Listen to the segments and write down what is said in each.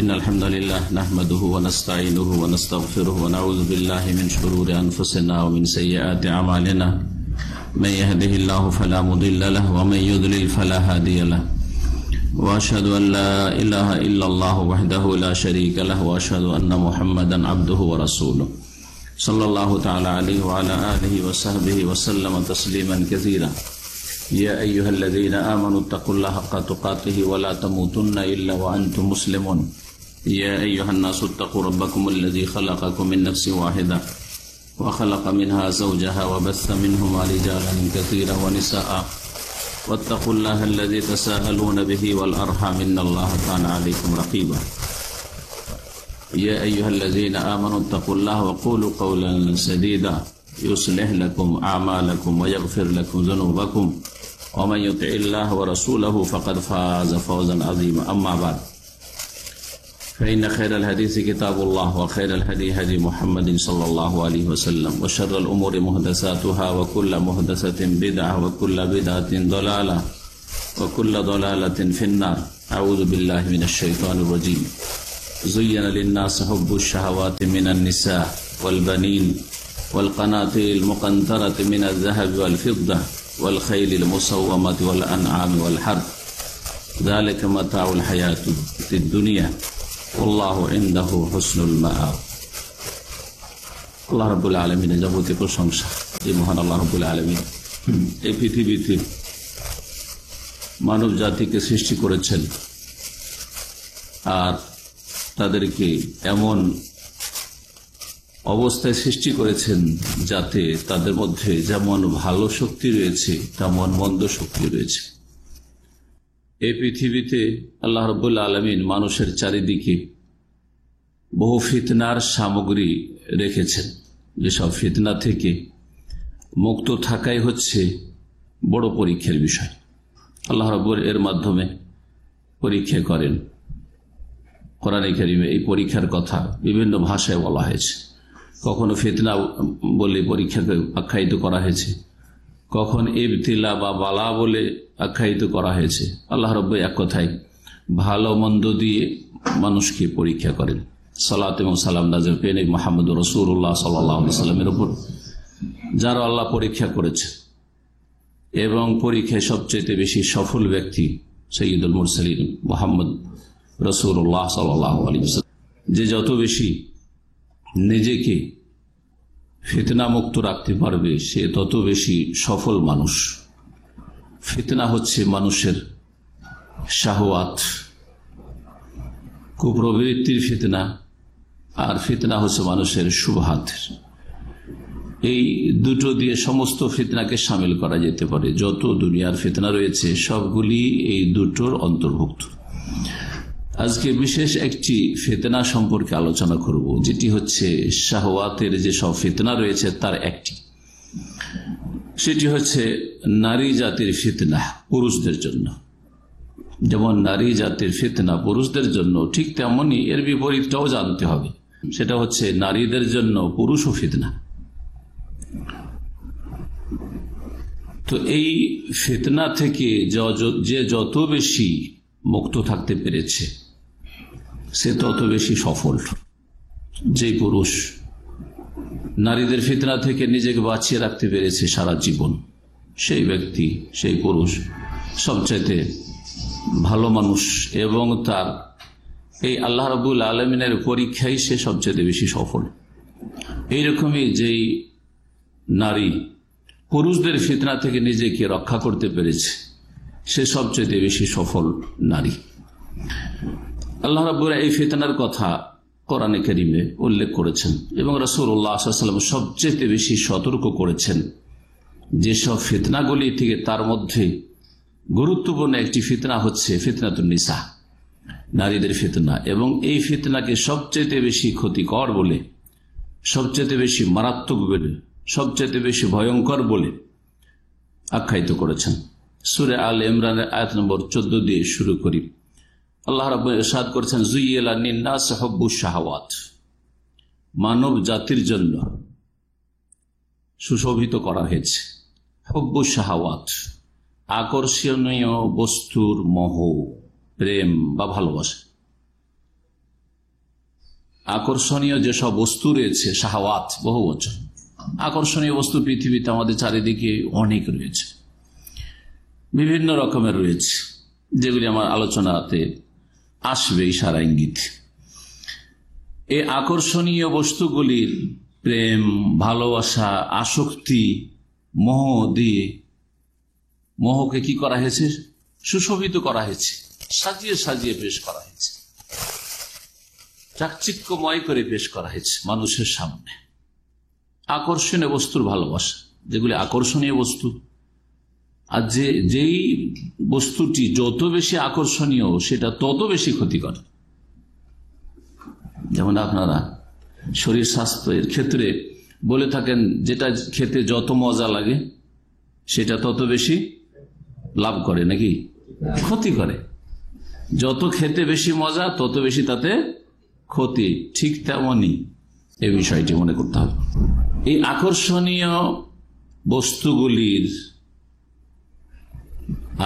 إن الحمد لله نحمده ونستعينه ونستغفره ونعوذ بالله من شرور أنفسنا ومن سيئات أعمالنا من يهده الله فلا مضل له ومن يضلل فلا هادي له وأشهد أن لا إله إلا الله وحده لا شريك له وأشهد أن محمدا عبده ورسوله صلى الله تعالى عليه وعلى آله وصحبه وسلم تسليما كثيرا يا أيها الذين آمنوا اتقوا الله حق تقاته ولا تموتن إلا وأنتم مسلمون يا أيها الناس اتقوا ربكم الذي خلقكم من نفس واحدة وخلق منها زوجها وبث منهما رجالا كثيرا ونساء واتقوا الله الذي تساءلون به والأرحام إن الله كان عليكم رقيبا يا أيها الذين آمنوا اتقوا الله وقولوا قولا سديدا يصلح لكم أعمالكم ويغفر لكم ذنوبكم ومن يطع الله ورسوله فقد فاز فوزا عظيما أما بعد فإن خير الحديث كتاب الله وخير الهدي هدي محمد صلى الله عليه وسلم وشر الأمور محدثاتها وكل محدثة بدعة وكل بدعة ضلالة وكل ضلالة في النار أعوذ بالله من الشيطان الرجيم زين للناس حب الشهوات من النساء والبنين والقناطير المقنطرة من الذهب والفضة والخيل المسومة والأنعام والحرث ذلك متاع الحياة الدنيا والله عنده حسن المآب আল্লাহ রাব্বুল আলামিনের যাবতীয় প্রশংসা এই মহান আল্লাহ রাব্বুল আলামিন এই পৃথিবীতে মানব জাতিকে সৃষ্টি করেছেন আর তাদেরকে এমন অবস্থায় সৃষ্টি করেছেন যাতে তাদের মধ্যে যেমন ভালো শক্তি রয়েছে তেমন মন্দ শক্তি রয়েছে। এই পৃথিবীতে আল্লাহ রাব্বুল আলামিন মানুষের চারিদিকে বহু ফিতনার সামগ্রী রেখেছেন, যেসব ফিতনা থেকে মুক্ত থাকাই হচ্ছে বড় পরীক্ষার বিষয়। আল্লাহ রাব্বুল এর মাধ্যমে পরীক্ষা করেন। কোরআনে কারিমে এই পরীক্ষার কথা বিভিন্ন ভাষায় বলা হয়েছে। কখনো ফিতনা বলে পরীক্ষাকে আখ্যায়িত করা হয়েছে, কখন ইবতিলা বা বালা বলে আখ্যায়িত করা হয়েছে। আল্লাহ রাব্বুল এক কথায় ভালো মন্দ দিয়ে মানুষকে পরীক্ষা করেন। সালাত এবং সালাম নাযিল পেন মুহাম্মদ রাসূলুল্লাহ সাল্লাল্লাহু আলাইহি ওয়াসাল্লামের উপর, যারা আল্লাহ পরীক্ষা করেছে এবং পরীক্ষায় সবচেয়ে বেশি সফল ব্যক্তি সাইয়্যিদুল মুরসালিন মুহাম্মদ রাসূলুল্লাহ সাল্লাল্লাহু আলাইহি ওয়াসাল্লাম। যে যত বেশি নিজেকে ফিতনা মুক্ত রাখতে পারবে সে তত বেশি সফল মানুষ। ফিতনা হচ্ছে মানুষের শাহওয়াত, কুপ্রবৃত্তির ফিতনা, আর ফিতনা হচ্ছে মানুষের শুবহাত। এই দুটো দিয়ে সমস্ত ফিতনাকে শামিল করা যেতে পারে। যত দুনিয়ার ফিতনা রয়েছে সবগুলি এই দুটোর অন্তর্ভুক্ত। আজকে বিশেষ একটি ফিতনা সম্পর্কে আলোচনা করব, যেটি হচ্ছে শাহওয়াতের যে সব ফিতনা রয়েছে তার একটি। সেটি হচ্ছে নারী জাতির ফিতনা পুরুষদের জন্য। যেমন নারী জাতির ফিতনা পুরুষদের জন্য, ঠিক তেমনি এর বিপরীতটাও জানতে হবে। সেটা হচ্ছে নারীদের জন্য পুরুষও ফিতনা। তো এই ফিতনা থেকে যে যত বেশি মুক্ত থাকতে পেরেছে সে তত বেশি সফল। যে পুরুষ নারীদের ফিতনা থেকে নিজেকে বাঁচিয়ে রাখতে পেরেছে সারা জীবন, সেই ব্যক্তি, সেই পুরুষ সবচাইতে ভালো মানুষ এবং তার এই আল্লাহ রাব্বুল আলামিনের পরীক্ষায় সে সবচাইতে বেশি সফল। এইরকমই যেই নারী পুরুষদের ফিতনা থেকে নিজেকে রক্ষা করতে পেরেছে সে সবচেয়ে বেশি সফল নারী। আল্লাহ রাব্বুল এই ফিতনার কথা কোরআনে কারিমে উল্লেখ করেছেন এবং রাসূলুল্লাহ সাল্লাল্লাহু আলাইহি ওয়াসাল্লাম সবচেয়ে বেশি সতর্ক করেছেন যেসব ফিতনাগুলি থেকে। তার মধ্যে গুরুত্বপূর্ণ একটি ফিতনা হচ্ছে ফিতনাতুন নিসা, নারীদের ফিতনা। এবং এই ফিতনাকে সবচেয়ে বেশি ক্ষতিকর বলে, সবচেয়ে বেশি মারাত্মক বলে, সবচেয়ে বেশি ভয়ঙ্কর বলে আখ্যায়িত করেছেন। সূরা আল ইমরানের আয়াত নম্বর 14 দিয়ে শুরু করি। আল্লাহ রাব্বুল ইরশাদ করেছেন, যুয়্যিনা লিন-নাসি হুব্বুশ শাহাওয়াত, মানব জাতির জন্য সুশোভিত করা হয়েছে হুব্বুশ শাহাওয়াত, আকর্ষণীয় বস্তুর মোহ, প্রেম বা ভালোবাসা। আকর্ষণীয় যেসব বস্তু রয়েছে, শাহওয়াত বহু বচন, আকর্ষণীয় বস্তু পৃথিবীতে আমাদের চারিদিকে অনেক রয়েছে, বিভিন্ন রকমের রয়েছে, যেগুলি আমার আলোচনাতে আসবে ইশারা ইঙ্গিত। এই আকর্ষণীয় বস্তুগুলির প্রেম, ভালোবাসা, আসক্তি, মোহ দিয়ে, মোহকে কি করা হয়েছে? সুশোভিত করা হয়েছে, সাজিয়ে সাজিয়ে পেশ করা হয়েছে, চাকচিক্যময় করে পেশ করা হয়েছে মানুষের সামনে। আকর্ষণীয় বস্তুর ভালোবাসা, যেগুলি আকর্ষণীয় বস্তু, আর যেই বস্তুটি যত বেশি আকর্ষণীয় সেটা তত বেশি ক্ষতিকর। যেমন আপনারা শরীর স্বাস্থ্যের ক্ষেত্রে বলে থাকেন, যেটা খেতে যত মজা লাগে সেটা তত বেশি লাভ করে নাকি ক্ষতি করে। যত খেতে বেশি মজা তত বেশি তাতে ক্ষতি, ঠিক তেমনই এই বিষয়টি মনে করতে হবে। এই আকর্ষণীয় বস্তুগুলির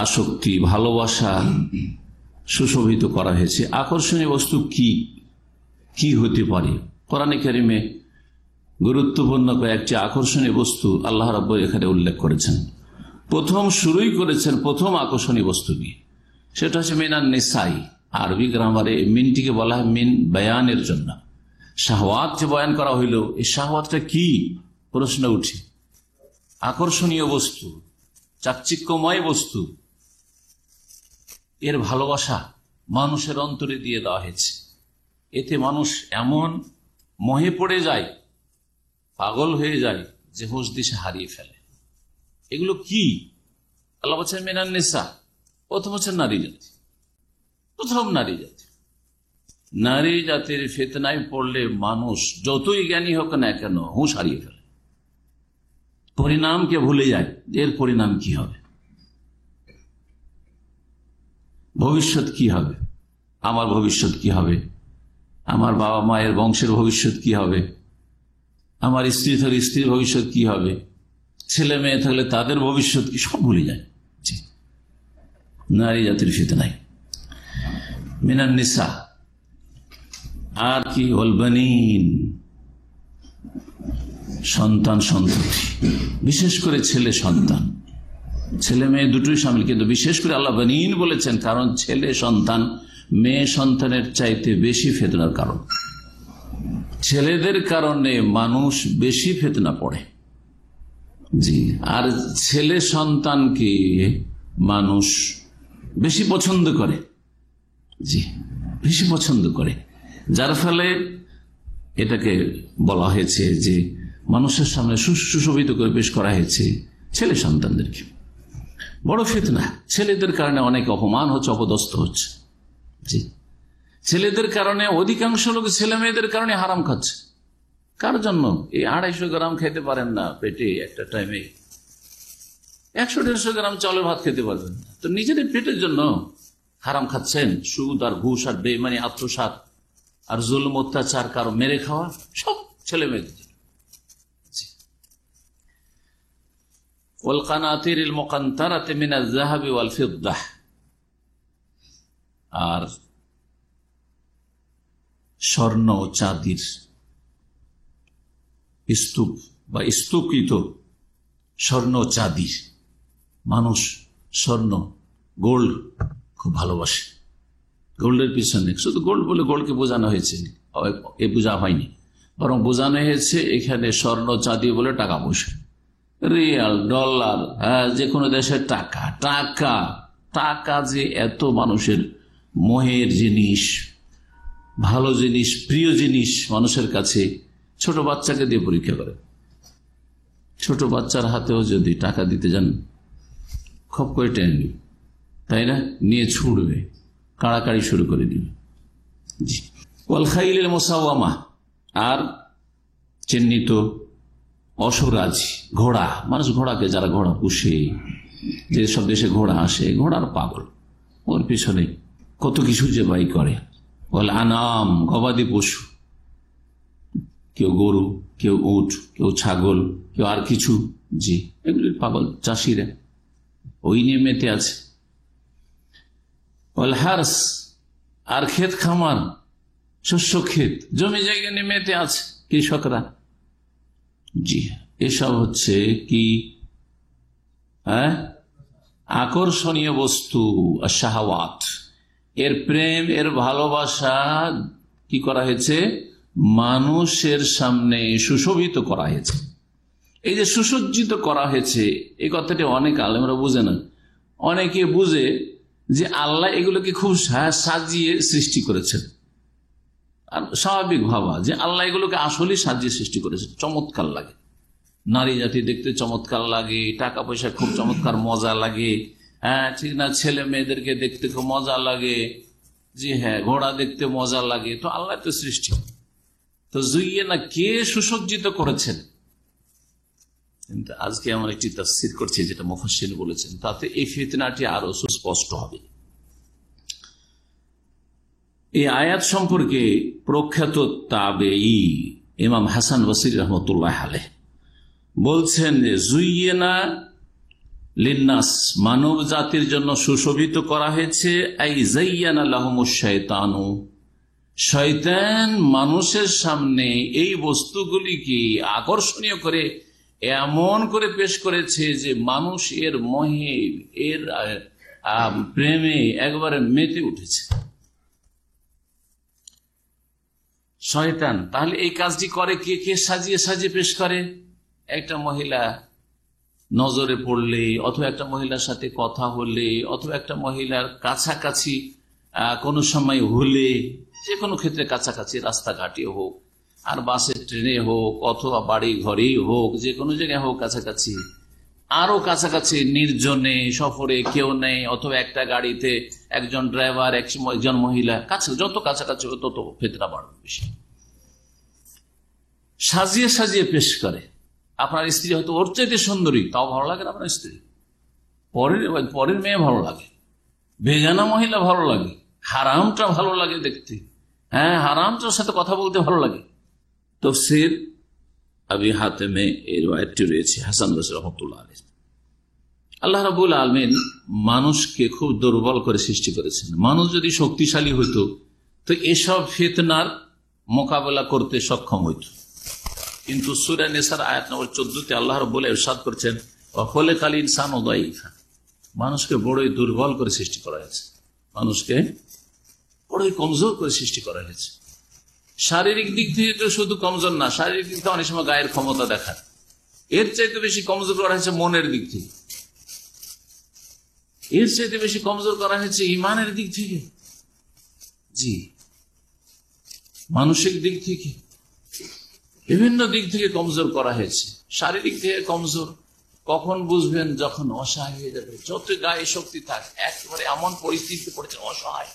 আসক্তি, ভালোবাসা সুশোভিত করা হয়েছে। আকর্ষণীয় বস্তু কি কি হতে পারে? কোরআনে কারিমে গুরুত্বপূর্ণ কয়েকটি আকর্ষণীয় বস্তু আল্লাহ রাব্বুল এখানে উল্লেখ করেছেন। প্রথম শুরুই করেছেন প্রথম আকর্ষণীয় বস্তু নিয়ে, সেটা হচ্ছে মিনান নিসাই। আরবি গ্রামারে মিনটিকে বলা হয় মিন বয়ানের জন্য। শাহওয়াত যে বয়ান করা হইল, এই শাহওয়াতটা কি প্রশ্ন উঠে। আকর্ষণীয় বস্তু, চাকচিক্যময় বস্তু, এর ভালোবাসা মানুষের অন্তরে দিয়ে দেওয়া হয়েছে। এতে মানুষ এমন মোহে পড়ে যায়, পাগল হয়ে যায় যে হুঁশ দিশে হারিয়ে ফেলে। এগুলো কি? আল্লাহ বলছেন মিনান নিসা, প্রথম হচ্ছে নারী জাতি। প্রথম নারী জাতি। নারী জাতির ফিতনায় পড়লে মানুষ যতই জ্ঞানী হোক না কেন হুঁশ হারিয়ে ফেলে, পরিণামকে ভুলে যায়। এর পরিণাম কি হবে, ভবিষ্যৎ কি হবে, আমার ভবিষ্যৎ কি হবে, আমার বাবা মায়ের বংশের ভবিষ্যৎ কি হবে, আমার স্ত্রী থাকলে স্ত্রীর ভবিষ্যৎ কি হবে, ছেলে মেয়ে থাকলে তাদের ভবিষ্যৎ কি, সব ভুলে যায়। নারী জাতির ফিতনায়। মিনান নিসা, আর কি? ওয়ালবানিন, সন্তান সন্ততি, বিশেষ করে ছেলে সন্তান। ছেলে মেয়ে দুটোই সামিল, কিন্তু বিশেষ করে আল্লাহ বানিন বলেছেন, কারণ ছেলে সন্তান মেয়ে সন্তানের চাইতে বেশি ফিতনার কারণ। ছেলেদের কারণে মানুষ বেশি ফিতনা পড়ে। জি, আর ছেলে সন্তানকে মানুষ বেশি পছন্দ করে। জি, বেশি পছন্দ করে, যার ফলে এটাকে বলা হয়েছে যে মানুষের সামনে সুশোভিত করে পেশ করা হয়েছে ছেলে সন্তানদেরকে। বড় ফিতনা। ছেলেদের কারণে অনেক অপমান হচ্ছে, অপদস্থ হচ্ছে। জি, ছেলেদের কারণে অধিকাংশ লোক ছেলে মেয়েদের কারণে হারাম খাচ্ছে। কার জন্য? এই 250 গ্রাম খেতে পারেন না পেটে একটা টাইমে, 100-150 গ্রাম চালের ভাত খেতে পারবেন না, তো নিজেদের পেটের জন্য হারাম খাচ্ছেন। সুদ আর ঘুষ আর বেইমানি, আত্মসাৎ আর জুলুম, অত্যাচার, কারো মেরে খাওয়া, সব ছেলে মেয়েদের জন্য। ওয়ালকানাতিরিল মুকান্তারাতি মিনাজ যাহাবি ওয়াল ফিদ্দাহ, আর স্বর্ণ ও চাঁদির স্তূপ বা স্তূপিত স্বর্ণ চাঁদির। মানুষ স্বর্ণ, গোল্ড খুব ভালোবাসে। গোল্ডের পিছনে শুধু গোল্ড বলে গোল্ডকে বোঝানো হয়েছে, এ বোঝা হয়নি, বরং বোঝানো হয়েছে এখানে স্বর্ণ চাঁদি বলে টাকা পয়সা, রিয়াল, ডলার, যে কোনো দেশের টাকা। টাকা টাকা যে এত মানুষের মোহের জিনিস, ভালো জিনিস, প্রিয় জিনিস মানুষের কাছে। ছোট বাচ্চাকে দিয়ে পরীক্ষা করে, ছোট বাচ্চার হাতেও যদি টাকা দিতে যান খপ করে টেনে নিবে, তাই না? নিয়ে ছুড়বে, কাড়াকাড়ি শুরু করে দিবে। জি, ওয়াল খাইলিল মুসাওয়ামা, আর চিহ্নিত অসরাজি ঘোড়া। মানুষ ঘোড়াকে, যারা ঘোড়া পুষে, যে সব দেশে ঘোড়া আসে, ঘোড়ার পাগল, ওর পিছনে কত কিছু যে বাই করে। ওয়াল আনাম, গবাদি পশু, কেউ গরু, কেউ উট, কেউ ছাগল, কেউ আর কিছু। জি, এগুলির পাগল চাষিরা, ওই নিয়ে মেতে আছে। ওয়াল হারস, আর ক্ষেত খামার, শস্য ক্ষেত, জমি জায়গা নিয়ে মেতে আছে কৃষকরা। জি, এসব হচ্ছে কি আকর্ষণীয় বস্তু, শাহওয়াত। এর প্রেম, এর ভালোবাসা কি করা হয়েছে? মানুষের সামনে সুশোভিত করা হয়েছে। এই যে সুসজ্জিত করা হয়েছে, এই কথাটি অনেক আলেমরা বুঝে না। অনেকে বুঝে যে আল্লাহ এগুলোকে খুব সাজিয়ে সৃষ্টি করেছেন। আর স্বাভাবিক ভাবা যে আল্লাহ এগুলোকে আসলেই সাজিয়ে সৃষ্টি করেছেন, চমৎকার লাগে। নারী জাতি দেখতে চমৎকার লাগে, টাকা পয়সা খুব চমৎকার মজা লাগে, হ্যাঁ ঠিক না, ছেলে মেয়েদেরকে দেখতে খুব মজা লাগে, জি হ্যাঁ, ঘোড়া দেখতে মজা লাগে। তো আল্লাহ তো সৃষ্টি, তো জুইয়ে না কে সুসজ্জিত করেছেন? কিন্তু আজকে আমরা একটি তাফসীর করছি যেটা মুফাসসির বলেছেন, তাতে এই ফিতনাটি আরো সুস্পষ্ট হবে। এই আয়াত সম্পর্কে প্রখ্যাত তাবেঈ ইমাম হাসান বসরি রহমতুল্লাহ আলাইহ বলছেন যে জুইয়েনা লিন্নাস, মানব জাতির জন্য সুশোভিত করা হয়েছে। আই যায়্যানা লাহুমুশ শায়তানু, শয়তান মানুষের সামনে এই বস্তুগুলিকে আকর্ষণীয় করে এমন করে পেশ করেছে যে মানুষ এর মোহে, এর প্রেমে একবারে মেতে উঠেছে। শয়তান তাহলে এই কাজটি করে কে? কে সাজিয়ে সাজিয়ে পেশ করে? একটা মহিলা নজরে পড়লে, অথবা একটা মহিলার সাথে কথা হলে, অথবা একটা মহিলার কাছাকাছি কোনো সময় হলে, যে কোনো ক্ষেত্রে কাছাকাছি, রাস্তাঘাটে হোক, আর বাসে ট্রেনে হোক, অথবা বাড়ি ঘরেই হোক, যে কোনো জায়গায় হোক কাছাকাছি, আরো কাছাকাছি নির্জনে সফরে কেউ নেই, অথবা একটা গাড়িতে একজন ড্রাইভার, একজন মহিলা, কাছে যত কাছাকাছি তত ফিতনা বাড়বে বেশি। সাজিয়ে সাজিয়ে পেশ করে। আপনার স্ত্রী হয়তো ওর চাইতে সুন্দরী, তাও ভালো লাগে না আপনার স্ত্রী, পরের মেয়ে ভালো লাগে, বেগানা মহিলা ভালো লাগে, হারামটা ভালো লাগে দেখতে, হ্যাঁ হারামটার সাথে কথা বলতে ভালো লাগে। তাফসীর আবি হাতেমে এই riwayatটি রয়েছে হাসান বসরি রাহমাতুল্লাহ আলাইহি। আল্লাহ রাব্বুল আলামিন মানুষকে খুব দুর্বল করে সৃষ্টি করেছেন। মানুষ যদি শক্তিশালী হইতো তো এসব ফিতনার মোকাবেলা করতে সক্ষম হইত। কিন্তু সূরা নিসার আয়াত নম্বর 14-তে আল্লাহ রাব্বুল ইরশাদ করেছেন, ওয়া খালাকাল ইনসানা দাঈফা, মানুষকে বড়ই দুর্বল করে সৃষ্টি করা হয়েছে, মানুষকে বড়ই কমজোর করে সৃষ্টি করা হয়েছে। শারীরিক দিক থেকে তো শুধু কমজোর না, শারীরিক দিক থেকে অনেক সময় গায়ের ক্ষমতা দেখায়, এর চাইতে বেশি কমজোর করা হয়েছে মনের দিক থেকে, এর চাইতে বেশি কমজোর করা হয়েছে ইমানের দিক থেকে, জি মানসিক দিক থেকে, বিভিন্ন দিক থেকে কমজোর করা হয়েছে। শারীরিক থেকে কমজোর কখন বুঝবেন? যখন অসহায় হয়ে যাবে, যত গায়ে শক্তি থাক, একেবারে এমন পরিস্থিতিতে পড়েছে অসহায়,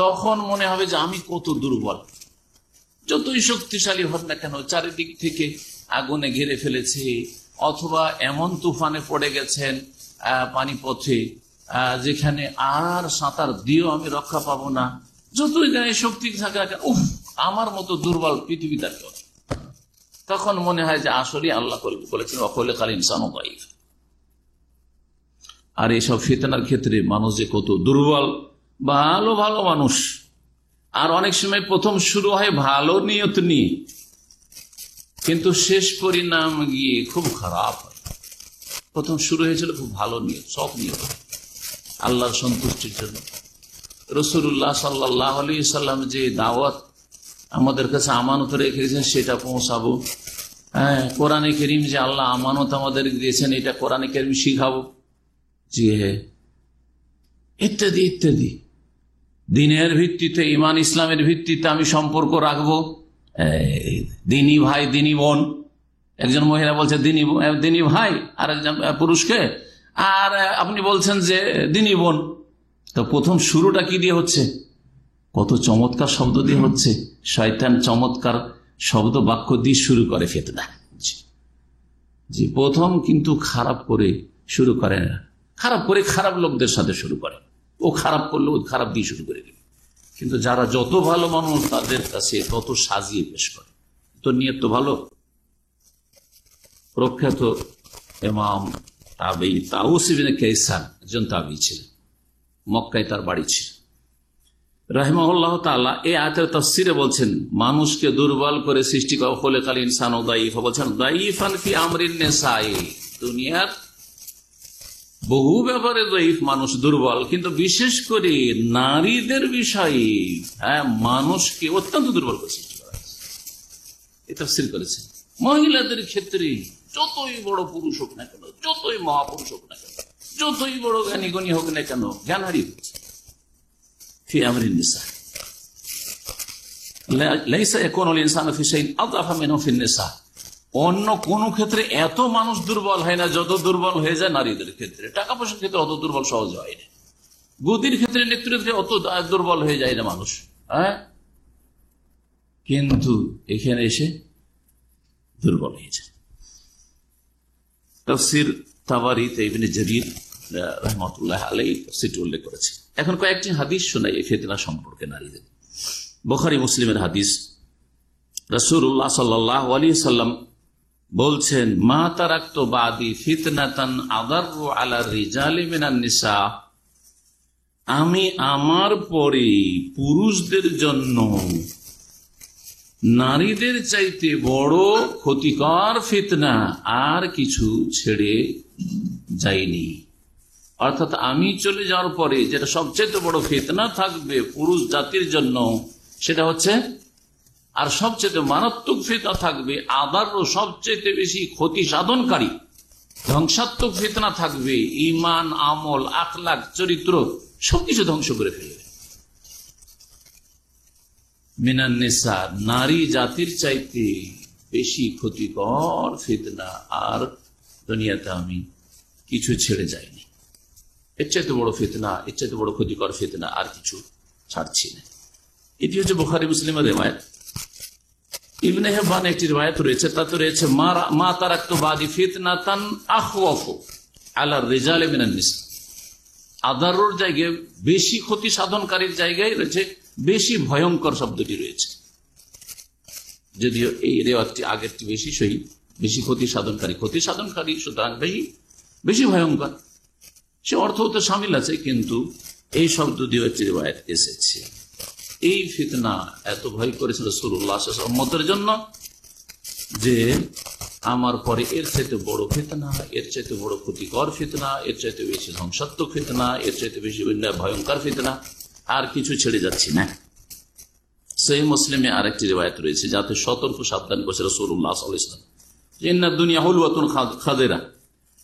তখন মনে হবে যে আমি কত দুর্বল। যতই শক্তিশালী হন না কেন, চারিদিক থেকে আগুনে ঘিরে ফেলেছে, অথবা এমন তুফানে পড়ে গেছেন পানিপথে, যেখানে আর সাঁতার দিয়েও আমি রক্ষা পাবো না, যতই গায়ে শক্তি থাকে না কেন, আমার মতো দুর্বল পৃথিবীতে কেউ। তখন মনে হয় যে আসলে আল্লাহ বলেছেন ওয়া খালাকাল ইনসানা দাঈফা। আর এইসব ফিতনার ক্ষেত্রে মানুষ যে কত দুর্বল, ভালো ভালো মানুষ, আর অনেক সময় প্রথম শুরু হয় ভালো নিয়ত নিয়ে, কিন্তু শেষ পরিণাম গিয়ে খুব খারাপ হয়। প্রথম শুরু হয়েছিল খুব ভালো নিয়ত, সব নিয়ত আল্লাহর সন্তুষ্টির জন্য। রাসূলুল্লাহ সাল্লাল্লাহু আলাইহি সাল্লাম যে দাওয়াত আমাদের কাছে আমানত রেখেছেন সেটা পৌঁছাবো, হ্যাঁ কোরআনে কারীম যে আল্লাহ আমানত আমাদের দিয়েছেন এটা কোরআনে কারীম শিখাবো, জি হ্যাঁ, ইত্যাদি ইত্যাদি। দিনের ভিত্তিতে, ইমান ইসলামের ভিত্তিতে আমি সম্পর্ক রাখবো, দিনী ভাই দিনী বোন, একজন মহিলা বলছে দিনী ভাই আর একজন পুরুষকে, আর আপনি বলছেন যে দিনী বোন। তো প্রথম শুরুটা কি দিয়ে হচ্ছে? কত চমৎকার শব্দ দিয়ে হচ্ছে। শয়তান চমৎকার শব্দ বাক্য দিয়ে শুরু করে ফিতনা। জি, প্রথম কিন্তু খারাপ করে শুরু করে না, খারাপ করে খারাপ লোকদের সাথে শুরু করে, ও খারাপ করলে ও খারাপ দিয়ে শুরু করে দেবে। কিন্তু যারা যত ভালো মানুষ তাদের কাছে তত সাজিয়ে পেশ করে, তো নিয়ত তো ভালো। প্রখ্যাত ইমাম তাবেঈ তাউস ইবনে কায়সান একজন তাবেঈ ছিলেন, মক্কায় তার বাড়ি ছিল। রাহিমাহুল্লাহ তাআলা এই আয়াতের তাফসিরে বলছেন, মানুষকে দুর্বল করে সৃষ্টি করা খোলেকাল ইনসানু দাঈফা, বলছেন দাঈফান ফি আমরিন নিসাই, দুনিয়ার বহু ব্যাপারে দাঈফ, মানুষ দুর্বল, কিন্তু বিশেষ করে নারীদের বিষয়ে মানুষকে অত্যন্ত দুর্বল করে সৃষ্টি করা হয়েছে। এই তাফসির করেছেন। মহিলাদের ক্ষেত্রে যতই বড় পুরুষ হোক না কেন, যতই মহাপুরুষ হোক না কেন, যতই বড় জ্ঞানী গণী হোক না কেন, জ্ঞান হারিয়ে হচ্ছে ফি আমরিন নিসা। লাইসা ইয়াকুনুল ইনসানু ফি শাইইন আযআফা মিনহু ফিন নিসা। অন্য কোন ক্ষেত্রে এত মানুষ দুর্বল হয় না যত দুর্বল হয়ে যায় নারীদের ক্ষেত্রে। টাকা পয়সার ক্ষেত্রে অত দুর্বল সহজ হয় না, বুদ্ধির ক্ষেত্রে, নেতৃত্বে অত দুর্বল হয়ে যায় না মানুষ, কিন্তু এখানে এসে দুর্বল হয়ে যায়। তাফসীর তাবারীতে ইবনে জারীর রাহমাতুল্লাহ আলাইহি তাফসীরটি উল্লেখ করেছে। এখন কয়েকটি হাদিস শোনাই এই ফিতনা সম্পর্কে নারীদের। বুখারী মুসলিমের হাদিস, রাসূলুল্লাহ সাল্লাল্লাহু আলাইহি সাল্লাম বলছেন, মা তারাকতু বাদি ফিতনাতান আদাররু আলা রিজালি মিনান নিসা, আমি আমার পরে পুরুষদের জন্য নারীদের চাইতে বড় ক্ষতিকর ফিতনা আর কিছু ছেড়ে যায়নি। অর্থাৎ আমি চলে যাওয়ার পরে যেটা সবচেয়ে বড় ফিতনা থাকবে পুরুষ জাতির জন্য, সেটা হচ্ছে, আর সবচেয়ে মারাত্মক ফিতনা থাকবে, আদার সবচেয়ে বেশি ক্ষতি সাধনকারী ধ্বংসাত্মক ফিতনা থাকবে, ঈমান, আমল, আখলাক, চরিত্র সবকিছু ধ্বংস করে ফেলবে। মিনান নিসা, নারী জাতির চাইতে বেশি ক্ষতিকর ফিতনা আর দুনিয়াতে আমি কিছু ছেড়ে যাইনি। এর চাইতে বড় ফিতনা, এর চাইতে বড় ক্ষতিকর ফিতনা আর কিছু ছাড়ছি না। এটি হচ্ছে বুখারী মুসলিমের রিওয়ায়াত। ইবনে হিব্বান একটি রিওয়ায়াত রয়েছে, তাতে রয়েছে মা তারাকতু বাদি ফিতনাতান আখওয়াফু আলা রিজালি মিনান নিসা। আদারুর জায়গায় বেশি ক্ষতি সাধনকারীর জায়গায় রয়েছে বেশি ভয়ঙ্কর শব্দটি রয়েছে, যদিও এই রিওয়ায়াতটি আগেরটি বেশি সহি, বেশি ক্ষতি সাধনকারী, ক্ষতি সাধনকারী সুতরাং বেশি ভয়ঙ্কর, সে অর্থ তো শামিল আছে, কিন্তু এই শব্দ দিয়ে একটি রিওয়ায়াত এসেছে। এই ফিতনা এত ভয় করেছিল রাসূলুল্লাহ সাল্লাল্লাহু আলাইহি ওয়াসাল্লাম উম্মতের জন্য যে আমার পরে এর চাইতে বড় ফিতনা, এর চাইতে বড় ক্ষতিকর ফিতনা, এর চাইতে বেশি ধ্বংসাত্মক ফিতনা, এর চাইতে বেশি ভয়ঙ্কর ফিতনা আর কিছু ছেড়ে যাচ্ছি না। সহিহ মুসলিমে আরেকটি রিওয়ায়াত রয়েছে যাতে সতর্ক সাবধান করেছে রাসূলুল্লাহ সাল্লাল্লাহু আলাইহি ওয়াসাল্লাম, ইন্না দুনিয়া হুলওয়াতুন খাদিরা,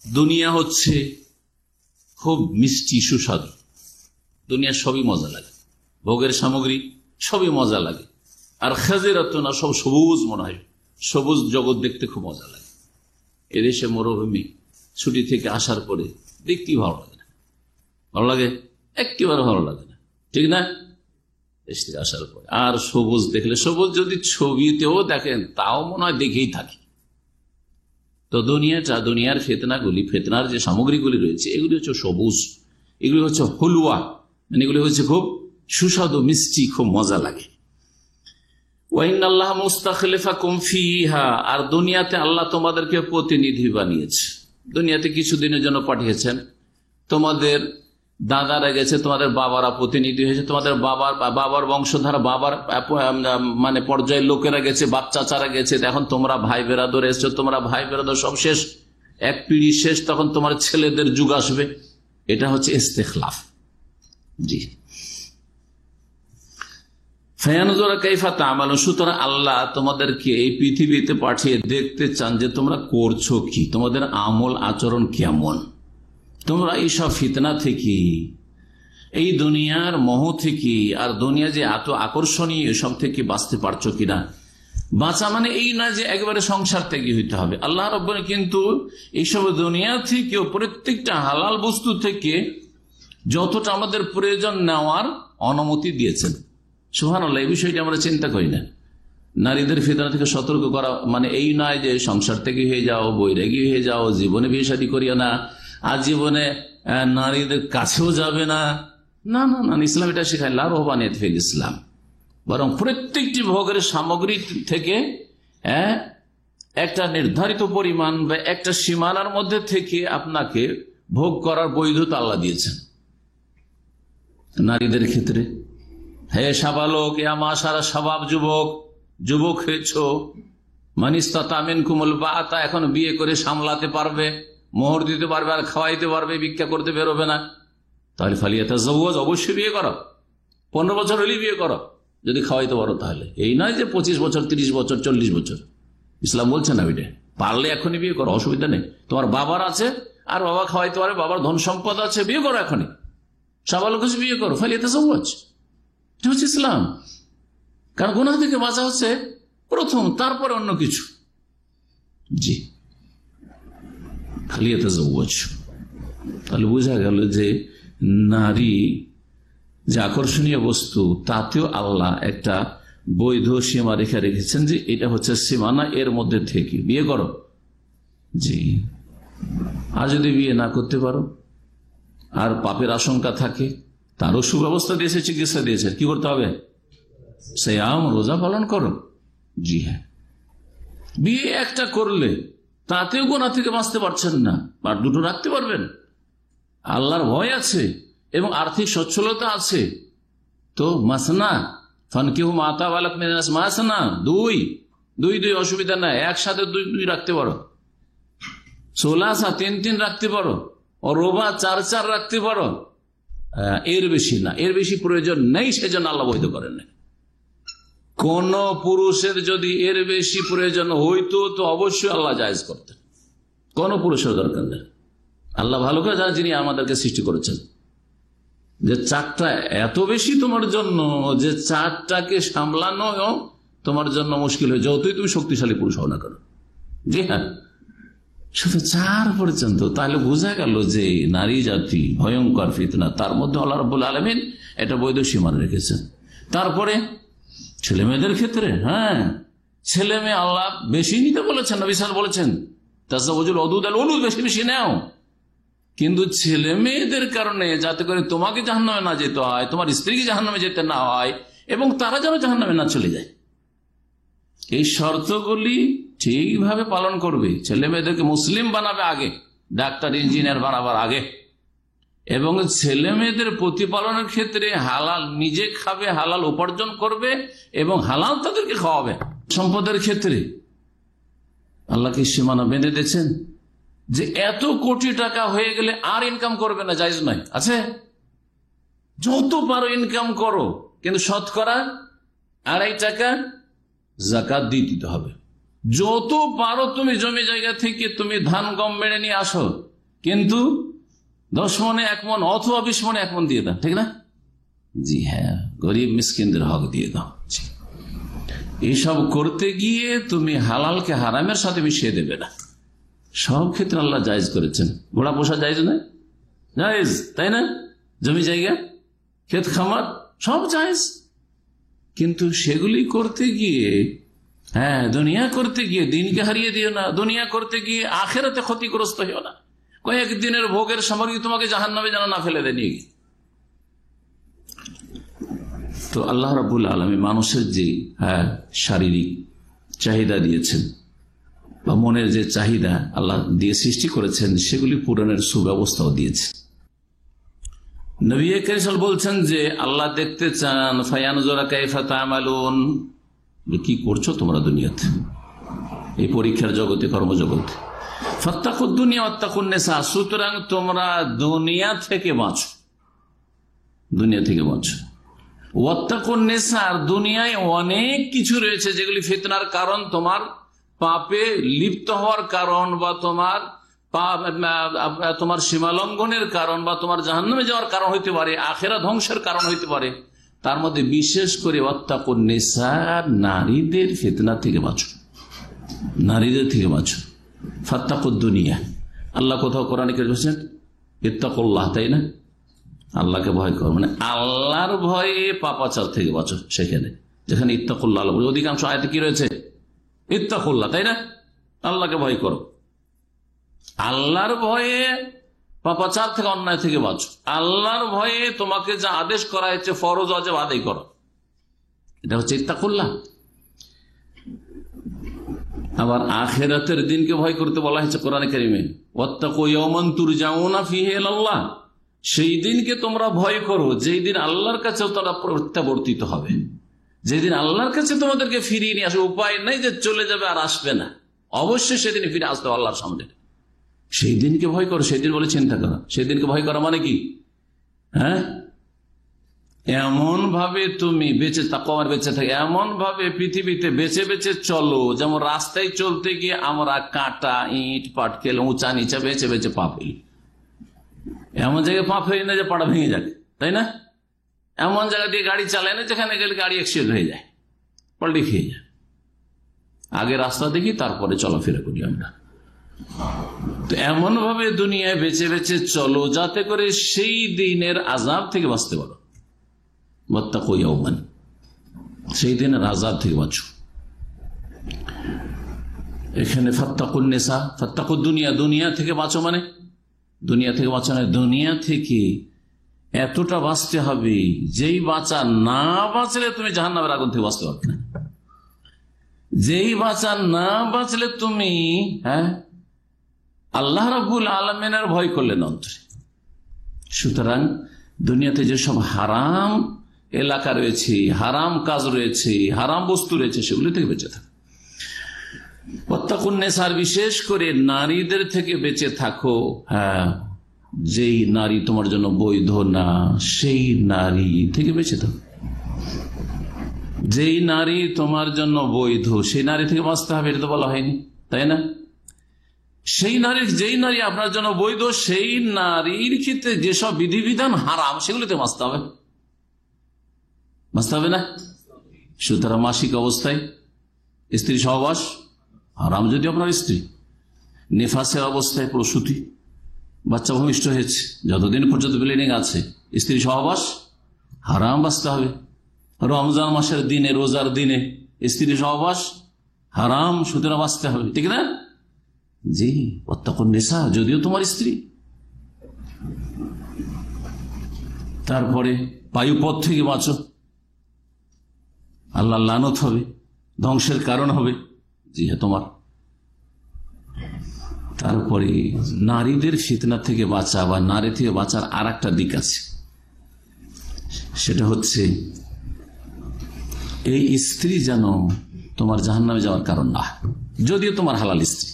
দুনিয়া হচ্ছে খুব মিষ্টি সুস্বাদু, দুনিয়া সবই মজা লাগে, ভোগের সামগ্রী সবই মজা লাগে, আর খাজিরাতুন, সব সবুজ মনে হয়, সবুজ জগৎ দেখতে খুব মজা লাগে। এদেশে মরুভূমি ছুটি থেকে আসার পরে দেখতেই ভালো লাগে না, ভালো লাগে একেবারে ভালো লাগে না, ঠিক না? দেশ থেকে আসার পরে আর সবুজ দেখলে, সবুজ যদি ছবিতেও দেখেন তাও মনে হয় দেখেই থাকি। তো দুনিয়ার ফিতনাগুলি, ফিতনার যে সামগ্রীগুলি রয়েছে এগুলি হচ্ছে সবুজ, এগুলি হচ্ছে হুলওয়া, মানে এগুলি হচ্ছে খুব সুস্বাদু, মিষ্টি, খুব মজা লাগে। ওয়াইনাল্লাহ মুস্তাখলিফাকুম ফিহা, আর দুনিয়াতে আল্লাহ তোমাদেরকে প্রতিনিধি বানিয়েছে, দুনিয়াতে কিছুদিনের জন্য পাঠিয়েছেন। তোমাদের দাদারা গেছে, তোমাদের বাবারা প্রতিনিধি হয়েছে, তোমাদের বাবার বংশধারা, বাবার মানে পর্যায়ের লোকেরা গেছে, বাপ চাচারা গেছে, এখন তোমরা ভাই বেরাদর এসছো, তোমরা ভাই বেরাদর সব শেষ, এক পিঢ়ি শেষ, তখন তোমার ছেলেদের যুগ আসবে। এটা হচ্ছে ইস্তেখলাফ। জি, সুতরাং আল্লাহ তোমাদেরকে এই পৃথিবীতে পাঠিয়ে দেখতে চান যে তোমরা করছো কি, তোমাদের আমল আচরণ কেমন, তোমরা এইসব ফিতনা থেকে, এই দুনিয়ার মোহ থেকে, আর দুনিয়া যে এত আকর্ষণীয় এসব থেকে বাঁচতে পারছো কিনা। বাঁচা মানে এই না যে একবারে সংসার ত্যাগী হইতে হবে। আল্লাহ রাব্বুল কিন্তু এইসব দুনিয়া থেকেও প্রত্যেকটা হালাল বস্তু থেকে যতটা আমাদের প্রয়োজন নেওয়ার অনুমতি দিয়েছেন। সুবহানাল্লাহ, এই বিষয়টি আমরা চিন্তা করি না। নারীদের ফিতনা থেকে সতর্ক করা মানে এই নয় যে সংসার থেকে হয়ে যাও, বৈরাগী হয়ে যাও, জীবনে বিয়ে শাদী করিও না, আর জীবনে নারীদের কাছেও যাবে না, না না না, ইসলাম এটা শেখায় লা রহবানিয়াত ফিল ইসলাম। বরং প্রত্যেকটি ভোগের সামগ্রী থেকে একটা নির্ধারিত পরিমাণ বা একটা সীমানার মধ্যে থেকে আপনাকে ভোগ করার বৈধতা আল্লাহ দিয়েছেন। নারীদের ক্ষেত্রে হে সাবালক, ইয়া মাশারা শাবাব, যুবক হয়েছ, মান ইসতাতা মিনকুমুল বাআতা, এখন বিয়ে করে সামলাতে পারবে, মোহর দিতে পারবে আর খাওয়াইতে পারবে, ভিক্ষা করতে বেরোবে না, তাহলে ফালিয়াতাযাওয়াজ, অবশ্যই বিয়ে করো। 15 বছর হলেই বিয়ে করো যদি খাওয়াইতে পারো। তাহলে এই নয় যে 25 বছর, 30 বছর, 40 বছর। ইসলাম বলছে না ওইটা, পারলে এখনই বিয়ে করো, অসুবিধা নেই। তোমার বাবার আছে আর বাবা খাওয়াইতে পারে, বাবার ধন সম্পদ আছে, বিয়ে করো এখনই, সাবালক হচ্ছে বিয়ে করো, ফালিয়াতাযাওয়াজ। এটা হচ্ছে ইসলাম। কারণ গুনাহ থেকে বাঁচা হচ্ছে প্রথম, তারপরে অন্য কিছু। জি, ফালিয়াতাযাওয়াজ। তাহলে বোঝা গেল যে নারী যে আকর্ষণীয় বস্তু, তাতেও আল্লাহ একটা বৈধ সীমা রেখে রেখেছেন যে এটা হচ্ছে সীমানা, এর মধ্যে থেকে বিয়ে করো। জি, আর যদি বিয়ে না করতে পারো আর পাপের আশঙ্কা থাকে, তারও সুব্যবস্থা দিয়েছে, চিকিৎসা দিয়েছে। কি করতে হবে? সিয়াম, রোজা পালন করো। জি হ্যাঁ, বিয়ে একটা করলে তাতেও গুনাহ থেকে বাঁচতে পারছেন না, আর দুটো রাখতে পারবেন, আল্লাহর ভয় আছে এবং আর্থিক সচ্ছলতা আছে, তো মাসনা ফানকিহু মা তাবা লাকুম মিনান নিসা, মাসনা, দুই, অসুবিধা নাই, একসাথে দুই রাখতে পারো, সোলাসা 3 রাখতে পারো, ও রোবা 4 রাখতে পারো, এর বেশি না, এর বেশি প্রয়োজন নেই, সেজন্য আল্লাহ বৈধ করেন না। কোন পুরুষের যদি এর বেশি প্রয়োজন হইতো তো অবশ্যই আল্লাহ জায়েজ করতেন, কোন পুরুষের দরকার নেই। আল্লাহ ভালো করে জানেন, যিনি আমাদেরকে সৃষ্টি করেছেন, যে 4টা এত বেশি তোমার জন্য যে 4টাকে সামলানো তোমার জন্য মুশকিল হয়ে, যতই তুমি শক্তিশালী পুরুষ হও না কেন। জি হ্যাঁ, শুধু 4 পর্যন্ত। তাহলে বোঝা গেল যে নারী জাতি ভয়ঙ্কর ফিতনা, তার মধ্যে আল্লাহ রাব্বুল আলামিন এটা বৈধ সীমা রেখেছেন। তারপরে ছেলে মেয়েদের ক্ষেত্রে, হ্যাঁ, ছেলে মেয়ে আল্লাহ বেশি নিতে বলেছেন, নবী সাল্লাল্লাহু আলাইহি ওয়াসাল্লাম বলেছেন তাযাওয়াজুল ওদুদ আল ওলুদ, বেশি নাও। কিন্তু ছেলে মেয়েদের কারণে যাতে করে তোমাকে জাহান্নামে না যেতে হয়, তোমার স্ত্রীকে জাহান্নামে যেতে না হয়, এবং তারা যেন জাহান্নামে না চলে যায়, এই শর্তগুলি ঠিকভাবে পালন করবে। ছেলে মেয়েদেরকে মুসলিম বানাবে আগে, ডাক্তার ইঞ্জিনিয়ার বানাবার আগে, এবং ছেলে মেয়েদের প্রতিপালনের ক্ষেত্রে হালাল নিজে খাবে, হালাল উপার্জন করবে এবং হালাল তাদেরকে খাওয়াবে। সম্পদের ক্ষেত্রে আল্লাহকে সীমানা বেঁধে দিয়েছেন যে এত কোটি টাকা হয়ে গেলে আর ইনকাম করবে না, জায়েজ নয়। আছে, যত পারো ইনকাম করো, কিন্তু শতকরা 2.5 টাকা যাকাত দিয়ে দিতে হবে। যত পারো তুমি জমি জায়গা থেকে তুমি ধান গম বেড়ে নিয়ে আসো, কিন্তু 10 মণে 1 মণ অথবা 20 মণে 1 মণ দিয়ে দাও, ঠিক না? জি হ্যাঁ, গরিব মিসকিনদের হক দিয়ে দাও। এইসব করতে গিয়ে তুমি হালালকে হারামের সাথে মিশিয়ে দেবে না। সব ক্ষেত্রে আল্লাহ জায়েজ করেছেন। ঘোড়া পোষা জায়েজ নয়? জায়েজ, তাই না? জমি জায়গা, ক্ষেত খামার সব জায়েজ, কিন্তু সেগুলি করতে গিয়ে, হ্যাঁ, দুনিয়া করতে গিয়ে দিনকে হারিয়ে দিও না, দুনিয়া করতে গিয়ে আখেরাতে ক্ষতিগ্রস্ত হইও না। কয়েকদিনের ভোগের সামগ্রী তোমাকে জাহান্নামে যেন না ফেলে দেয় নিয়ে গিয়ে। তো আল্লাহ রাব্বুল আলামিন মানুষের যে শারীরিক চাহিদা দিয়েছেন বা মনের যে চাহিদা আল্লাহ দিয়ে সৃষ্টি করেছেন, সেগুলি পূরণের সুব্যবস্থাও দিয়েছে। নবী কারীম সাল্লাল্লাহু আলাইহি ওয়াসাল্লাম বলছেন যে আল্লাহ দেখতে চান ফায়ানজুরা কাইফা তা'মালুন, কি করছো তোমরা দুনিয়াতে, এই পরীক্ষার জগতে, কর্মজগতে। ফাত্তাকুদ দুনিয়া ওয়াত্তাকুন নিসা, সুতরাং তোমরা দুনিয়া থেকে বাঁচো, দুনিয়া থেকে বাঁচো। ওয়াত্তাকুন নিসা, আর দুনিয়ায় অনেক কিছু রয়েছে যেগুলি ফিতনার কারণ, তোমার পাপে লিপ্ত হওয়ার কারণ, বা তোমার সীমালঙ্ঘনের কারণ, বা তোমার জাহান্নামে যাওয়ার কারণ হইতে পারে, আখেরা ধ্বংসের কারণ হইতে পারে। তার মধ্যে বিশেষ করে ওয়াত্তাকুন নিসা, নারীদের ফিতনা থেকে বাঁচো, নারীদের থেকে বাঁচো। ফাত্তাকুদ দুনিয়া, আল্লাহ কোথাও কোরআনে কি বলেছেন? ইত্তাকুল্লাহ, তাই না? আল্লাহকে ভয় করো, মানে আল্লাহর ভয়ে পাপাচার থেকে বাঁচো। সেখানে যেখানে ইত্তাকুল্লাহ, অধিকাংশ আয়াতে কি রয়েছে? ইত্তাকুল্লাহ, তাই না? আল্লাহকে ভয় করো, আল্লাহর ভয়ে পাপাচার থেকে, অন্যায় থেকে বাঁচো, আল্লাহর ভয়ে তোমাকে যা আদেশ করা হয়েছে ফরজ ওয়াজিব আদায় করো, এটা হচ্ছে ইত্তাকুল্লাহ। আবার আখিরাতের দিনকে ভয় করতে বলা হয়েছে কোরআনে কারিমে, ওয়াত্তাকু ইয়াওমান তুরজাউনা ফীহি ইলাল্লাহ, সেই দিনকে তোমরা ভয় করো যেই দিন আল্লাহর কাছে তোমরা প্রত্যাবর্তিত হবে, যেদিন আল্লাহর কাছে তোমাদেরকে ফিরিয়ে নিয়ে আসবে। উপায় নেই যে চলে যাবে আর আসবে না, অবশ্যই সেদিন ফিরে আসতে হবে আল্লাহর সামনে। সেই দিনকে ভয় করো, সেই দিন বলে চিন্তা করো। সেই দিনকে ভয় করা মানে কি? হ্যাঁ, এমন ভাবে তুমি বেঁচে থাকো, আমার বেঁচে থাকে এমন ভাবে পৃথিবীতে বেঁচে বেঁচে চলো, যেমন রাস্তায় চলতে গিয়ে আমরা কাঁটা, ইট, পাটকেল, উঁচা নিচা বেঁচে বেঁচে পা ফেলি। এমন জায়গায় পা ফেলি না যে পাটা ভেঙে যাবে, তাই না? এমন জায়গা দিয়ে গাড়ি চালায় না যেখানে গেলে গাড়ি অ্যাক্সিডেন্ট হয়ে যায়, পাল্টি খেয়ে যায়। আগে রাস্তা দেখি, তারপরে চলাফেরা করি আমরা। তো এমন ভাবে দুনিয়ায় বেঁচে বেঁচে চলো যাতে করে সেই দিনের আযাব থেকে বাঁচতে পারো। ওয়াত্তাকু ইয়াওমান, সেই দিনের আযাব থেকে বাঁচো। এখানে ফাত্তাকুন নিসা, ফাত্তাকুদ দুনিয়া, দুনিয়া থেকে বাঁচো মানে দুনিয়া থেকে বাঁচো না, দুনিয়া থেকে এতটা বাঁচতে হবে যেই বাঁচা না বাঁচলে তুমি জাহান্নামের আগুন থেকে বাঁচতে পারবে না। যেই বাঁচা না বাঁচলে তুমি আল্লাহ রাব্বুল আলামিনের ভয় করলেন অন্তরে। সুতরাং দুনিয়াতে যেসব হারাম এলাকা রয়েছে, হারাম কাজ রয়েছে, হারাম বস্তু রয়েছে, সেগুলি থেকে বেঁচে থাকো। ওয়াত্তাকুন নিসার, বিশেষ করে নারীদের থেকে বেঁচে থাকো। হ্যাঁ, যেই নারী তোমার জন্য বৈধ না সেই নারী থেকে বেঁচে থাকো। যেই নারী তোমার জন্য বৈধ সেই নারী থেকে বাঁচতে হবে, এটা তো বলা হয়নি, তাই না? সেই নারী, যেই নারী আপনার জন্য বৈধ সেই নারীর ক্ষেত্রে যেসব বিধিবিধান হারাম সেগুলিতে বাঁচতে হবে, বাঁচতে হবে না? সুতরাং মাসিক অবস্থায় স্ত্রী সহবাস হারাম যদি আপনার স্ত্রী, নেফাসের অবস্থায় প্রসূতি, বাচ্চা ভূমিষ্ঠ হয়েছে, যতদিন পর্যন্ত ব্লিডিং আছে, স্ত্রী সহবাস হারাম, বাঁচতে হবে। রমজান মাসের দিনে, রোজার দিনে স্ত্রী সহবাস হারাম, সুতরাং বাঁচতে হবে, ঠিক না? জি, ওয়াত্তাকুন নিসা, যদিও তোমার স্ত্রী। তারপরে বায়ুপথ থেকে বাঁচো, আল্লাহ লানত হবে, ধ্বংসের কারণ হবে, জি হ্যাঁ তোমার। তারপরে নারীদের ফিতনা থেকে বাঁচা বা নারী থেকে বাঁচার আর একটা দিক আছে, সেটা হচ্ছে এই স্ত্রী যেন তোমার জাহান্নামে যাওয়ার কারণ না, যদিও তোমার হালাল স্ত্রী।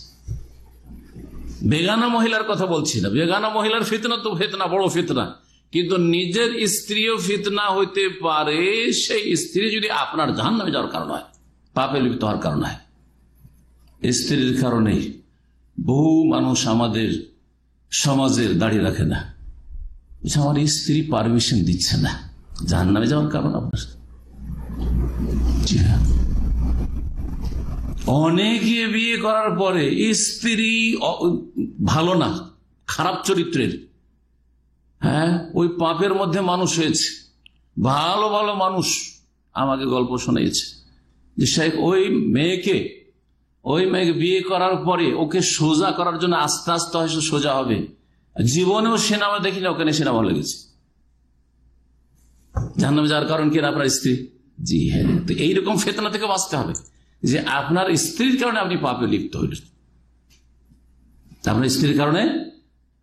বেগানা মহিলার কথা বলছি না, বেগানা মহিলার ফিতনা তো ফিতনা, বড় ফিতনা, কিন্তু নিজের স্ত্রীও ফিতনা হইতে পারে সেই স্ত্রী যদি আপনার জাহান্নামে যাওয়ার কারণ হয়, পাপে লিপ্ত হওয়ার কারণ হয়। স্ত্রীর কারণে বহু মানুষ আমাদের সমাজের দাঁড়িয়ে রাখে না, আমার স্ত্রী পারমিশন দিচ্ছে না, জাহান্নামে যাওয়ার কারণ আপনার। অনেকে বিয়ে করার পরে স্ত্রী ভালো না, খারাপ চরিত্রের, হ্যাঁ, ওই পাপের মধ্যে মানুষ হয়েছে। ভালো ভালো মানুষ আমাকে গল্প শোনাইছে যে শেখ ওই মেয়েকে বিয়ে করার পরে ওকে সোজা করার জন্য আস্তে আস্তে হয়তো সোজা হবে, জীবনেও সিনেমা দেখি না, ওখানে সিনেমা লেগেছে। জাহান্নামে যাওয়ার কারণ কি? আপনার স্ত্রী। জি হ্যাঁ, তো এইরকম ফিতনা থেকে বাঁচতে হবে যে আপনার স্ত্রীর কারণে আপনি পাপে লিপ্ত হইলেন, আপনার স্ত্রীর কারণে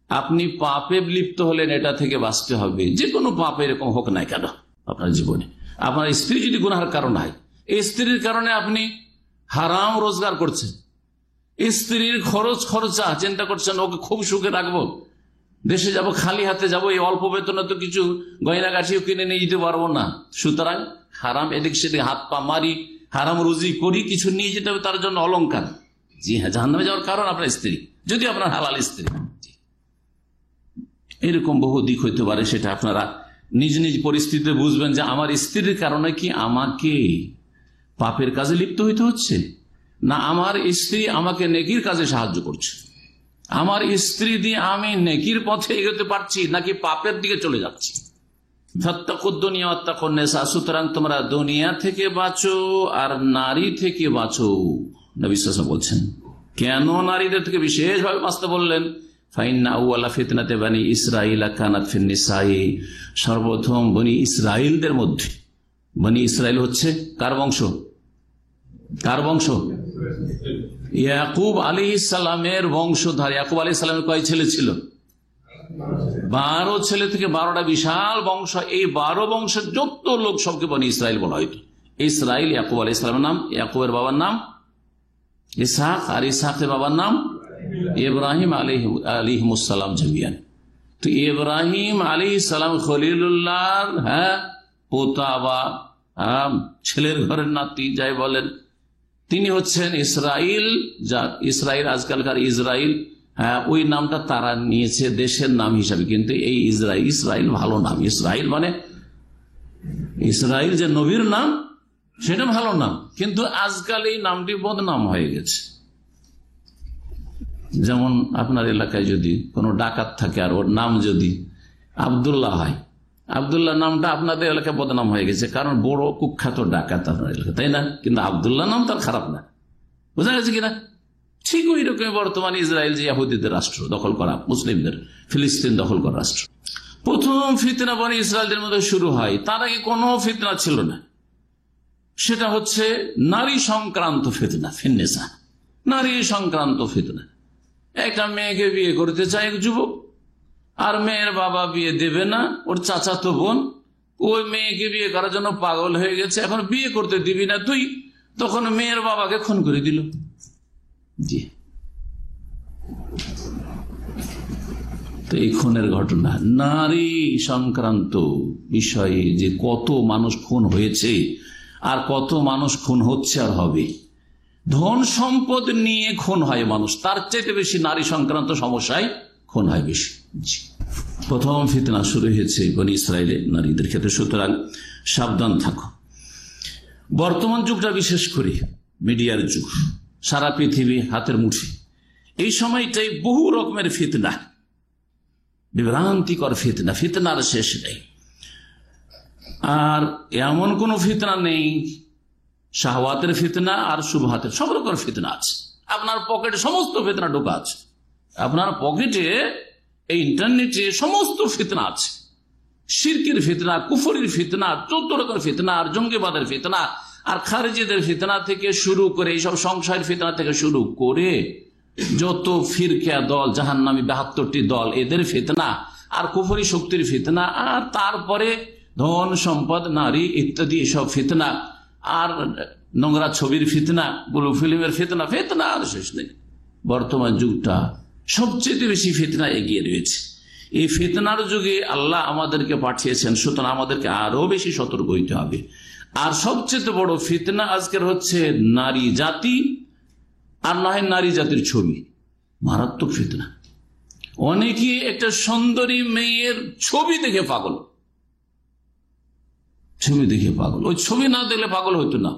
আপনি পাপে লিপ্ত হলেন, এটা থেকে বাঁচতে হবে। যে কোনো পাপে এরকম হোক না কেন আপনার জীবনে, আপনার স্ত্রী যদি গুনাহের কারণ হয়, স্ত্রীর কারণে আপনি হারাম রোজগার করছেন, স্ত্রীর খরচা চিন্তা করছেন, ওকে খুব সুখে রাখবো, দেশে যাব, খালি হাতে যাব, এই অল্প বেতনে তো কিছু গয়নাগাছিও কিনে নিয়ে যেতে পারবো না, সুতরাং হারাম এদিক সেদিক হাত পা মারি, হারাম রুজি করি, কিছু নিয়ে যেতে হবে, তার জন্য অলংকার। জি হ্যাঁ, জাহান্নামে যাওয়ার কারণ আপনার স্ত্রী, যদি আপনার হালাল স্ত্রী। এরকম বহু দিক হইতে পারে, সেটা আপনারা নিজ নিজ পরিস্থিতিতে বুঝবেন যে আমার স্ত্রীর কারণে কি আমাকে পাপের কাজে লিপ্ত হইতে হচ্ছে, না আমার স্ত্রী আমাকে নেকির কাজে সাহায্য করছে, আমার স্ত্রী দিয়ে আমি নেকির পথে এগোতে পারছি নাকি পাপের দিকে চলে যাচ্ছি। সুতরাং তোমরা দুনিয়া থেকে বাঁচো আর নারী থেকে বাঁচো। নবী সাল্লাল্লাহু আলাইহি ওয়াসাল্লাম বলছেন, কেন নারীদের থেকে বিশেষভাবে বাঁচতে বললেন? ফিতনাতে বানি ইসরাইল কানাত ফিন নিসাই, সর্বপ্রথম বনি ইসরাইলদের মধ্যে, বনি ইসরাইল হচ্ছে কার বংশ? কার বংশ? ইয়াকুব আলাইহিস সালামের বংশধর। ইয়াকুব আলাইহিস সালামের কয় ছেলে ছিল? 12 ছেলে থেকে 12টা বিশাল বংশ। এই 12 বংশের যত লোক সবকে বনি ইসরায়েল বলা হয়তো। ইসরায়েল ইয়াকুব আলাইহিস সালামের নাম, ইয়াকুবের বাবার নাম ইসহাক, আর ইসহাকের বাবার নাম ইব্রাহিম আলাইহিস সালাম জামিয়ান। তো ইব্রাহিম আলাইহিস সালাম খলিলুল্লাহর পোতা বা ছেলের ঘরের নাতি যাই বলেন, তিনি হচ্ছেন ইসরাইল। যা ইসরাইল আজকালকার ইসরাইল, ওই নামটা তারা নিয়েছে দেশের নাম হিসাবে, কিন্তু এই ইসরাইল ভালো নাম। ইসরাইল মানে ইসরাইল যে নবীর নাম, সেটা ভালো নাম, কিন্তু আজকাল এই নামটি বদনাম হয়ে গেছে। যেমন আপনার এলাকায় যদি কোনো ডাকাত থাকে আর ওর নাম যদি আবদুল্লাহ হয়, আবদুল্লাহ নামটা আপনাদের এলাকায় বদনাম হয়ে গেছে, কারণ বড় কুখ্যাত ডাকাত আপনার এলাকায়, তাই না? কিন্তু আবদুল্লাহ নাম তার খারাপ না, বোঝা গেছে কিনা? ঠিক ওই রকম বর্তমানে ইসরায়েল যে ইহুদিদের রাষ্ট্র দখল করা, মুসলিমদের ফিলিস্তিন দখল করা রাষ্ট্র, প্রথম ফিতনা বনি ইসরায়েলদের মধ্যে শুরু হয়। তার আগে কোনো ফিতনা ছিল না, সেটা হচ্ছে নারী সংক্রান্ত ফিতনা, ফিন্নেসা, নারী সংক্রান্ত ফিতনা। একটা মেয়েকে বিয়ে করতে চায় এক যুবক, আর মেয়ের বাবা বিয়ে দেবে না, ওর চাচাতো বোন ওই মেয়েকে বিয়ে করার জন্য পাগল হয়ে গেছে, এখন বিয়ে করতে দিবি না তুই, তখন মেয়ের বাবাকে খুন করে দিল। জি, তো এই খুনের ঘটনা নারী সংক্রান্ত বিষয়ে যে কত মানুষ খুন হয়েছে আর কত মানুষ খুন হচ্ছে আর হবে। ধন সম্পদ নিয়ে খুন হয় মানুষ, তার চাইতে বেশি নারী সংক্রান্ত সমস্যায় খুন হয় বেশি। প্রথম ফিতনা শুরু হয়েছে বনি ইসরায়েলের নারীদের ক্ষেত্রে, সুতরাং সাবধান থাকো। বর্তমান যুগটা বিশেষ করে মিডিয়ার যুগ, সারা পৃথিবী হাতের মুঠি, এই সময়টাই বহু রকমের ফিতনা, বিভ্রান্তিকর ফিতনা, ফিতনার শেষ নেই। আর এমন কোন ফিতনা নেই, শাহওয়াতের ফিতনা আর শুবহাতের, সব রকমের ফিতনা আছে। আপনার পকেটে সমস্ত ফিতনা ঢোকা আছে, আপনার পকেটে এই ইন্টারনেটে সমস্ত ফিতনা আছে। শিরকের ফিতনা, কুফরির ফিতনা, 14 রকমের ফিতনা, আর জঙ্গিবাদের ফিতনা, আর খারিজিদের ফিতনা থেকে শুরু করে এইসব সংশয়ের ফিতনা থেকে শুরু করে যত ফিরকা দল, জাহান্নামী 72টি দল, এদের ফিতনা, আর কুফরি শক্তির ফিতনা, আর তারপরে ধন সম্পদ, নারী ইত্যাদি এসব ফিতনা, আর নোংরা ছবির ফিতনা, ব্লু ফিল্মের ফিতনা, ফিতনা আর শেষ নেই। বর্তমান যুগটা সবচেয়ে বেশি ফিতনা এগিয়ে রয়েছে। এই ফিতনার যুগে আল্লাহ আমাদেরকে পাঠিয়েছেন, সুতরাং আমাদেরকে আরো বেশি সতর্ক হইতে হবে। আর সবচেয়ে বড় ফিতনা আজকের হচ্ছে নারী জাতি, আর না হয় নারী জাতির ছবি, মারাত্মক ফিতনা। অনেকে একটা সুন্দরী মেয়ের ছবি দেখে পাগল, ছবি দেখে পাগল। ওই ছবি না দেখলে পাগল হইতো না,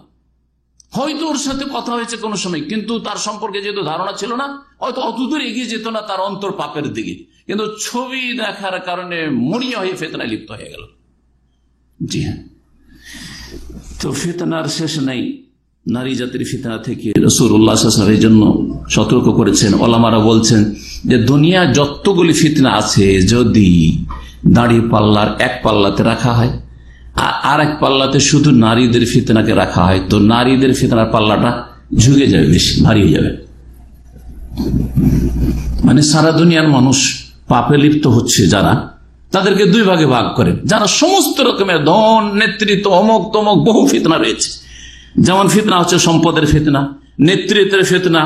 হয়তো ওর সাথে কথা হয়েছে কোনো সময়, কিন্তু তার সম্পর্কে যেহেতু ধারণা ছিল না, হয়তো অতদূর এগিয়ে যেত না তার অন্তর পাপের দিকে, কিন্তু ছবি দেখার কারণে মরিয়া হয়ে ফিতনায় লিপ্ত হয়ে গেল। জি হ্যাঁ, তো ফিতনার শেষ নাই। নারী জাতির ফিতনা থেকে রাসূলুল্লাহ সাল্লাল্লাহু আলাইহি ওয়াসাল্লাম এর জন্য সতর্ক করেছেন। ওলামারা বলছেন যে দুনিয়া যতগুলি ফিতনা আছে, যদি দাড়ি পাল্লার এক পাল্লাতে রাখা হয় আর এক পাল্লাতে শুধু নারীদের ফিতনাকে রাখা হয়, তো নারীদের ফিতনার পাল্লাটা ঝুঁকে যাবে, বেশি ভারী হয়ে যাবে। মানে সারা দুনিয়ার মানুষ পাপে লিপ্ত হচ্ছে যারা, তাদেরকে দুই ভাগে ভাগ করে। যারা সমস্ত রকমের ধন, নেতৃত্ব, অমক তমক বহু ফিতনা রয়েছে, যেমন ফিতনা হচ্ছে সম্পদের ফিতনা, নেতৃত্বের ফিতনা,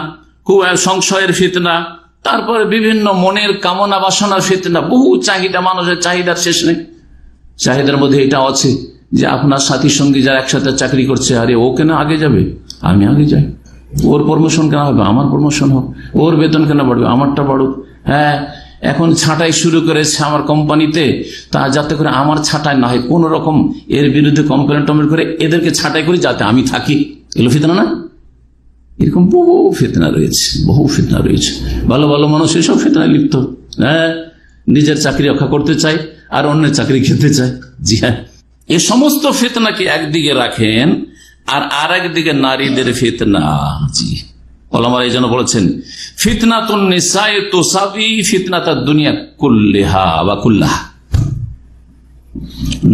সংশয়ের ফিতনা, তারপরে বিভিন্ন মনের কামনা বাসনার ফিতনা, বহু চাহিদা, মানুষের চাহিদার শেষ নেই। চাহিদার মধ্যে এটা আছে যে আপনার সাথী সঙ্গী যারা একসাথে চাকরি করছে, আরে ও কেন আগে যাবে, আমি আগে যাই, ওর প্রমোশন কেন হবে, আমার প্রমোশন হোক, ওর বেতন কেন বাড়বে, আমারটা বাড়ুক। হ্যাঁ, এখন ছাঁটাই শুরু করেছে আমার কোম্পানিতে, তা যাতে করে আমার ছাঁটাই না হয়, কোন রকম এর বিরুদ্ধে কমপ্লেন টমপ্লেন করে এদেরকে ছাঁটাই করি যাতে আমি থাকি। এগুলো ফিতনা না? এরকম বহু ফিতনা রয়েছে, বহু ফিতনা রয়েছে। ভালো ভালো মানুষ এসব ফিতনায় লিপ্ত। হ্যাঁ, নিজের চাকরি রক্ষা করতে চায় আর অন্যের চাকরি খেতে চায়। জি হ্যাঁ, এ সমস্ত ফিতনাকে একদিকে রাখেন, আর একদিকে নারীদের ফিতনা। জি, ওলামারা এই জন্য বলেছেন ফিতনাতুন নিসায়ে তুসাবি ফিতনাতাদ দুনিয়া কুল্লিহা বা কুল্লাহা।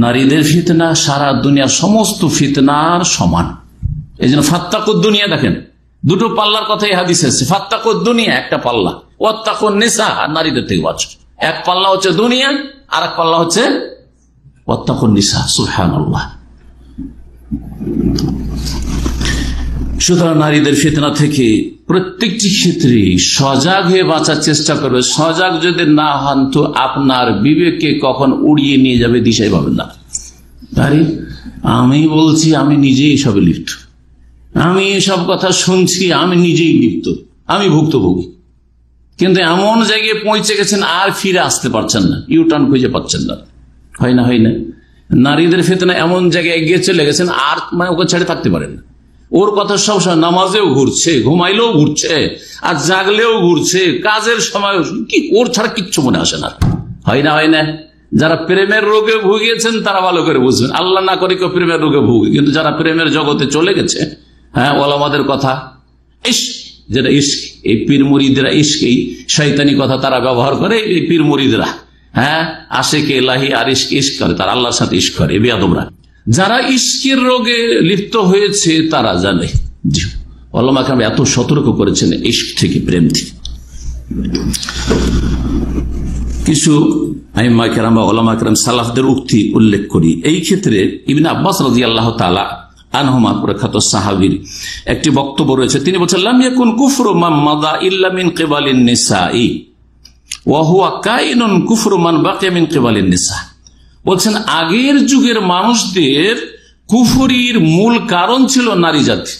নারীদের ফিতনা সারা দুনিয়ার সমস্ত ফিতনার সমান। এই জন্য ফাত্তাকুদ দুনিয়া, দেখেন দুটো পাল্লার কথাই হাদিস আছে। ফাত্তাকুদ দুনিয়া একটা পাল্লা, ওয়াত্তাকুন নিসা, আর নারীদের থেকে বাঁচো এক পাল্লা হচ্ছে দুনিয়া, আর এক পাল্লা হচ্ছে ওয়াত্তাকুন নিসা। সুবহানাল্লাহ। সুতরাং নারীদের ফিতনা থেকে প্রত্যেকটি ক্ষেত্রে সজাগ হয়ে বাঁচার চেষ্টা করবে। সজাগ যদি না হন তো আপনার বিবেককে কখন উড়িয়ে নিয়ে যাবে দিশাই পাবেন না। আরে আমি বলছি আমি নিজেই এসবে লিপ্ত, আমি এসব কথা শুনছি, আমি নিজেই লিপ্ত, আমি ভুক্তভোগী, কিন্তু এমন জায়গায় পৌঁছে গেছেন আর ফিরে আসতে পারছেন না, ইউটার্ন খুঁজে পাচ্ছেন না। হয় না? হয় না? নারীদের ফিতনা এমন জায়গায় এগিয়ে চলে গেছেন আর মানে ওকে ছেড়ে থাকতে পারেন না। ওর কথা সবসময় নামাজেও ঘুরছে, ঘুমাইলেও ঘুরছে, আর জাগলেও ঘুরছে, কাজের সময় কি ওর ছাড়া কিচ্ছু মনে আসে না। হয় না? হয় না? যারা প্রেমের রোগে ভুগিয়েছেন তারা ভালো করে বুঝবেন। আল্লাহ না করে কেউ প্রেমের রোগে ভুগে, কিন্তু যারা প্রেমের জগতে চলে গেছে, হ্যাঁ, ওলামাদের কথা, ইশক, যেটা ইশক, এই পীর মুরিদরা ইশক, এই শয়তানি কথা তারা ব্যবহার করে। এই পীর মুরিদরা, হ্যাঁ, আশিক ইলাহি আর ইশক ইশক করে, তারা আল্লাহর সাথে ইশক করে। বেয়াদবরা যারা ইশকের রোগে লিপ্ত হয়েছে তারা জানে। ওলামা কেরাম এত সতর্ক করেছেন ইশক থেকে, প্রেম থেকে। কিছু আইম্মা কেরাম বা ওলামা কেরাম সালাফদের উক্তি উল্লেখ করি এই ক্ষেত্রে। ইবনে আব্বাস রাদিয়াল্লাহু তাআলা আনহুমা, প্রখ্যাত সাহাবীর একটি বক্তব্য রয়েছে। তিনি বলছেন, লাম ইয়াকুন কুফরু মান মাদা ইল্লা মিন কিবালিন নিসাই ওয়া হুয়া কাইনুন কুফরু মান বাকিয়া মিন কিবালিন নিসা। বলছেন আগের যুগের মানুষদের কুফরির মূল কারণ ছিল নারী জাতি।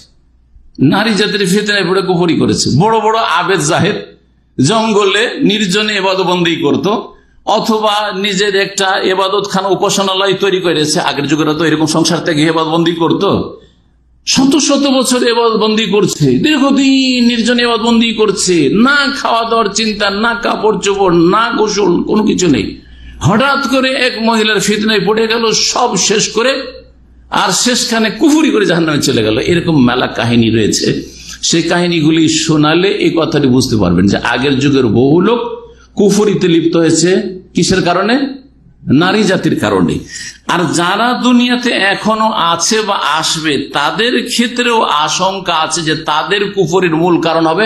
নারী জাতির ফিতনায় পড়ে কুফরি করেছে। বড় বড় আবেদ জাহেদ জঙ্গলে নির্জনে ইবাদতবন্দি করত, অথবা নিজের একটা ইবাদত খানা উপাসনালয় তৈরি করেছে। আগের যুগেরা তো এরকম সংসার থেকে ইবাদতবন্দি করত, শত শত বছর ইবাদতবন্দি করছে, দীর্ঘদিন নির্জন ইবাদতবন্দি করছে, না খাওয়া দাওয়ার চিন্তা, না কাপড় চোপড়, না গোসল, কোনো কিছু নেই। হঠাৎ করে এক মহিলার ফিতনায় পড়ে গেল, সব শেষ করে, আর শেষখানে কুফরি করে জাহান্নামে চলে গেল। এরকম মেলা কাহিনী রয়েছে। সেই কাহিনীগুলি শোনালে এই কথাটি বুঝতে পারবেন যে আগের যুগের বহু লোক কুফরিতে লিপ্ত হয়েছে। কিসের কারণে? নারী জাতির কারণে। আর যারা দুনিয়াতে এখনো আছে বা আসবে তাদের ক্ষেত্রেও আশঙ্কা আছে যে তাদের কুফরির মূল কারণ হবে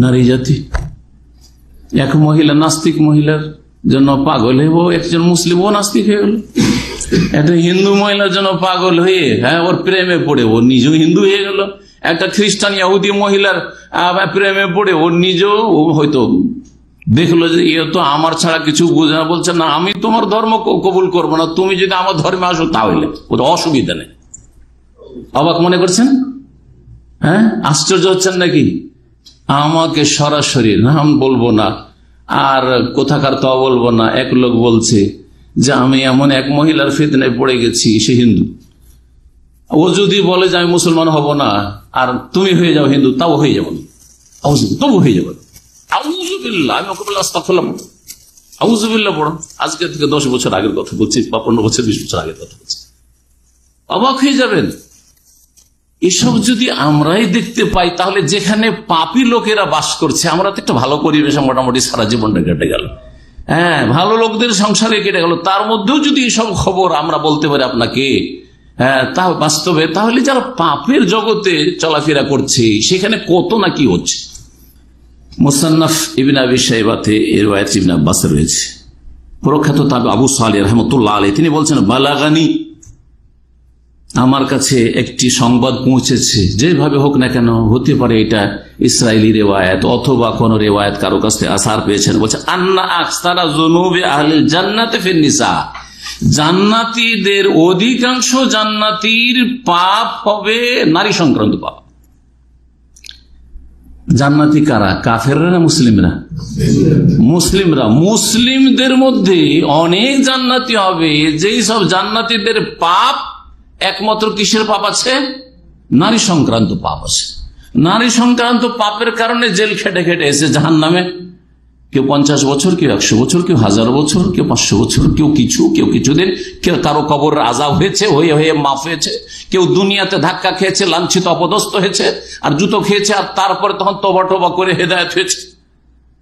নারী জাতি। এক মহিলা, নাস্তিক মহিলার জন্য পাগল হয়ে একজন মুসলিম ও নাস্তিক হয়ে গেল। একটা হিন্দু মহিলার জন্য পাগল হয়ে, হ্যাঁ, ওর প্রেমে পড়ে ও নিজেও হিন্দু হয়ে গেল। একটা খ্রিস্টান ইহুদি মহিলার প্রেমে পড়ে ও নিজেও হয়তো দেখলো যে এ তো আমার ছাড়া কিছু বুঝে না, বলছে না আমি তোমার ধর্ম কবুল করবো না, তুমি যদি আমার ধর্মে আসো তাহলে ওটা অসুবিধা নেই। অবাক মনে করছেন? হ্যাঁ, আশ্চর্য হচ্ছেন নাকি? আমাকে সরাসরি নাম বলবো না আর কোথাকার তা বলবো না, এক লোক বলছে যে আমি এমন এক মহিলার ফিতনায় পড়ে গেছি, সে হিন্দু। ও যদি বলে যে আমি মুসলমান হব না আর তুমি হয়ে যাও হিন্দু, তাও হয়ে যাবো না, তবু হয়ে যাবো। আউযুবিল্লাহ, আমি ওকে বলে আস্তাগফিরুল্লাহ পড়ো, আউযুবিল্লাহ পড়ো। আজকে থেকে 10 বছর আগের কথা বলছি, বা 15 বছর 20 বছর আগের কথা বলছি। অবাক হয়ে যাবেন। এসব যদি আমরাই দেখতে পাই তাহলে যেখানে পাপী লোকেরা বাস করছে, আমরা তো একটা ভালো পরিবেশে মোটামুটি সারা জীবনটা কেটে গেল, হ্যাঁ, ভালো লোকদের সংসারে কেটে গেল, তার মধ্যেও যদি এসব খবর আমরা বলতে পারি আপনাকে, হ্যাঁ, তা বাস্তবে, তাহলে যারা পাপের জগতে চলাফেরা করছে সেখানে কত না কি হচ্ছে। মুসান্নাফ ইবনে আবি শাইবাতে এর রাওয়ায়াত ইবনে আব্বাস রয়েছে। প্রখ্যাত তাবী আবু সালেহ রাহমাতুল্লাহ আলাইহি তিনি বলছেন, বালাগানি, আমার কাছে একটি সংবাদ পৌঁছেছে, যেভাবে হোক না কেন, হতে পারে এটা ইসরায়েলি রেওয়ায়াত অথবা কোন রেওয়ায়াত কারো কাছ থেকে আসার পেয়েছেন। বলছে আন্না আকসারা যুনুবি আহলিল জান্নাতি ফিন নিসা, জান্নাতীদের অধিকাংশ জান্নাতীর পাপ হবে নারী সংক্রান্ত পাপ। জান্নাতি কারা? কাফেররা না মুসলিমরা? মুসলিমরা। মুসলিমদের মধ্যে অনেক জান্নাতি হবে যেই সব জান্নাতীদের পাপ একমাত্র কিসের পাপ আছে? নারী সংক্রান্ত পাপ আছে। নারী সংক্রান্ত পাপের কারণে জেল খেটে খেটে এসে জাহান্নামে, কেউ 50 বছর, কেউ 100 বছর, কেউ 1000 বছর, কেউ 500 বছর, কেউ কিছুদিন, কেউ কারো কবর আযাব হয়েছে, হয়ে হয়ে মাফ হয়েছে, কেউ দুনিয়াতে ধাক্কা খেয়েছে, লাঞ্ছিত অপদস্থ হয়েছে, আর জুতো খেয়েছে, আর তারপরে তখন তওবা টবা করে হেদায়েত হয়েছে।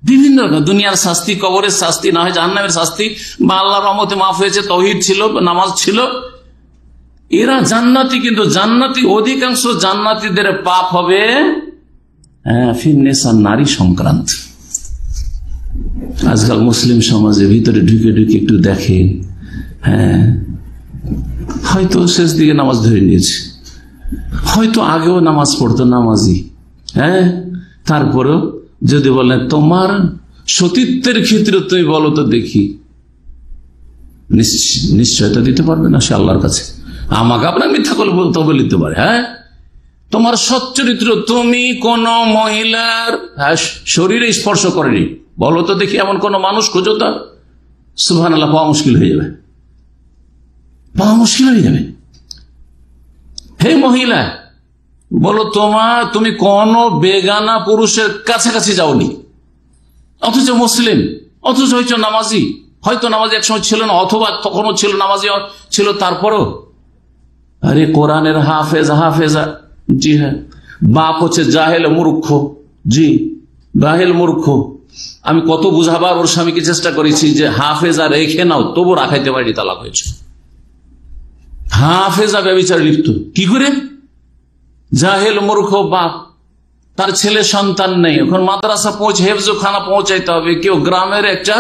বিভিন্ন রকম দুনিয়ার শাস্তি, কবরের শাস্তি, না হয় জাহান্নামের শাস্তি, বা আল্লাহর রহমতে মাফ হয়েছে, তাওহীদ ছিল, নামাজ ছিল, এরা জান্নাতি। কিন্তু জান্নাতি অধিকাংশ জান্নাতীদের পাপ হবে ফিন নিসা, নারী সংক্রান্ত। আজকাল মুসলিম সমাজে ভিতরে ঢুকে ঢুকে একটু দেখে, হ্যাঁ হয়তো শেষ দিকে নামাজ ধরে নিয়েছে, হয়তো আগেও নামাজ পড়তো নামাজি, হ্যাঁ তারপরেও যদি বলেন তোমার সতীত্বের ক্ষেত্রে তুমি বলো তো দেখি, নিশ্চয়তা দিতে পারবে না সে আল্লাহর কাছে। আমাকে আপনার মিথ্যা করে তবে লিখতে পারে। হ্যাঁ তোমার সচ্চরিত্র, তুমি কোন মহিলার শরীরে স্পর্শ করেনি, বলো তো দেখি এমন কোন মানুষ খুঁজো তো। সুবহানাল্লাহ, পাওয়া মুশকিল হয়ে যাবে, পাওয়া মুশকিল হয়ে যাবে। হে মহিলা, বলো তুমি কোন বেগানা পুরুষের কাছাকাছি যাওনি, অথচ মুসলিম, অথচ হয়তো নামাজি, হয়তো নামাজি একসময় ছিল না, অথবা তখনও ছিল নামাজি ছিল, তারপরও আরে কোরআনের হাফেজা। জি হ্যাঁ, বাপ হচ্ছে জাহেল মূর্খ। জি জাহেল মূর্খ। আমি কত বুঝাবার ওর স্বামীকে চেষ্টা করেছি যে হাফেজা রেখে নাও, তবু রাখাইতে পারি, তালাক হয়েছে। হাফেজা ব্যভিচারে লিপ্ত কি করে? জাহেল মূর্খ বাপ, তার ছেলে সন্তান নেই, এখন মাদ্রাসা হেফজখানা পৌঁছাইতে হবে। কেউ গ্রামের একটা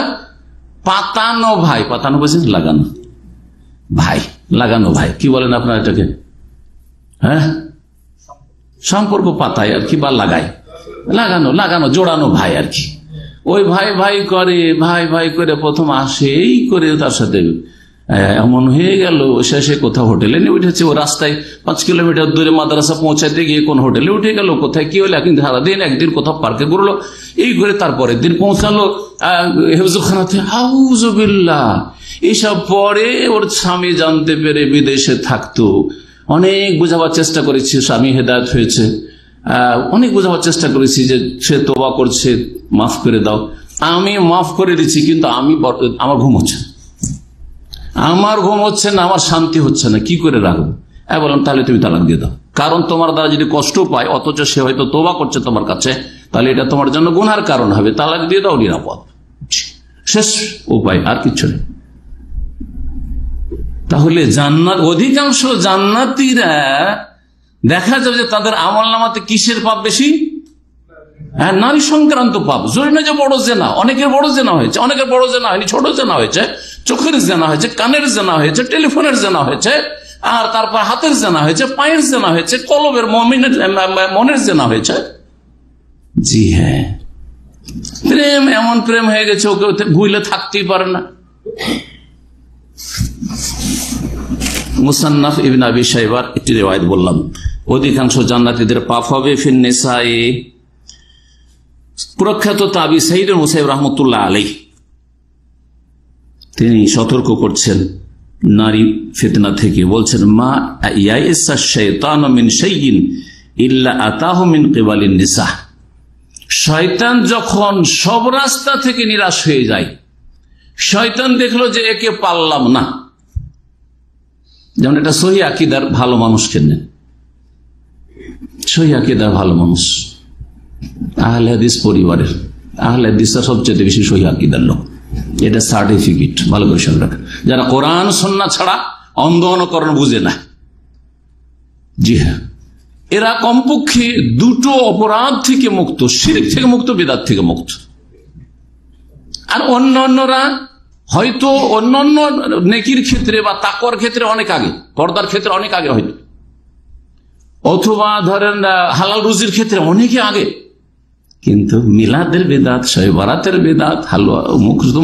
পাতানো ভাই, পাতানো বলছেন লাগানো ভাই, কি বলেন আপনার এটাকে? হ্যাঁ সম্পর্ক পাতায় আর কি, বা লাগানো জোড়ানো ভাই আর কি। ওই ভাই করে প্রথম আসেই করে তার সাথে এমন হয়ে গেল, শেষে কোথাও হোটেলে নিয়ে উঠেছে। ও রাস্তায় 5 কিলোমিটার দূরে মাদ্রাসা পৌঁছাতে গিয়ে কোন হোটেলে উঠে গেল, কোথায় কি হলো, সারাদিন একদিন কোথাও পার্কে ঘুরলো, এই করে তারপরের দিন পৌঁছালো হেফজখানাতে। আউযুবিল্লাহ। এইসব পরে ওর স্বামী জানতে পেরে বিদেশে থাকতো। অনেক বোঝাবার চেষ্টা করেছি, স্বামী হেদায়েত হয়েছে, অনেক বোঝাবার চেষ্টা করেছি যে সে তওবা করছে, মাফ করে দাও। আমি মাফ করে দিচ্ছি, কিন্তু আমার ঘুম হচ্ছে না, আমার শান্তি হচ্ছে না, কি করে রাখবো? বললাম তাহলে তুমি তালাক দিয়ে দাও, কারণ তোমার দ্বারা যদি কষ্ট পায়, অথচ সে হয়তো তওবা করছে তোমার কাছে, তাহলে এটা তোমার জন্য গুনার কারণ হবে। তালাক দিয়ে দাও, নিরাপদ। শেষ উপায়, আর কিছু নেই। তাহলে অধিকাংশ জান্নাতীরা দেখা যাবে যে তাদের আমলনামাতে কিসের পাপ বেশি? হ্যাঁ, নারী সংক্রান্ত পাপ। জরুরি না যে বড় জেনা, অনেকের বড় জেনা হয়েছে, অনেকের বড় জেনা হয়নি, ছোট জেনা হয়েছে, চোখের জেনা হয়েছে, কানের জেনা হয়েছে, টেলিফোনের জেনা হয়েছে, আর তারপর হাতের জেনা হয়েছে, পায়ের জেনা হয়েছে, কলবের মনের জেনা হয়েছে। জি হ্যাঁ, প্রেম এমন প্রেম হয়ে গেছে, ওকে ভুলে থাকতেই পারে না। মুসান্নাফ ইবনে আবি শাইবার একটি রিওয়ায়াত বললাম, অধিকাংশ জান্নাতীদের পাপ হবে ফিন নিসাই। প্রখ্যাত তাবি সাইদ মুসাইব রাহমাতুল্লাহ আলাইহি তিনি সতর্ক করছেন নারী ফিতনা থেকে, বলছেন মা ইয়াইসা শাইতানু মিন শাইইন ইল্লা আতাহু মিন কিবালিন নিসা। শয়তান যখন সব রাস্তা থেকে নিরাশ হয়ে যায়, শয়তান দেখলো যে একে পারলাম না, যেমন এটা সহিহ আকীদার ভালো মানুষ কেনেন, সহিহ আকীদার ভালো মানুষ, আহলে হাদিস পরিবারের, আহলে হাদিসরা সবচেয়ে বেশি সহিহ আকীদার লোক, এটা সার্টিফিকেট ভালো করে শুনে রাখেন, যারা কোরআন সুন্নাহ ছাড়া অন্ধ অনুকরণ বুঝে না। জি হ্যাঁ, এরা কমপক্ষে দুটো অপরাধ থেকে মুক্ত, শিরক থেকে মুক্ত, বিদআত থেকে মুক্ত। আর অন্যান্যরা হয়তো অন্যান্য নেকির ক্ষেত্রে বা তাকওয়ার ক্ষেত্রে অনেক আগে, পর্দার ক্ষেত্রে অনেক আগে, হয়তো অথবা ধরেন হালাল রুজির ক্ষেত্রে অনেকে আগে, কিন্তু মিলাদের বেদাত, শবে বারাতের বেদাত, হালুয়া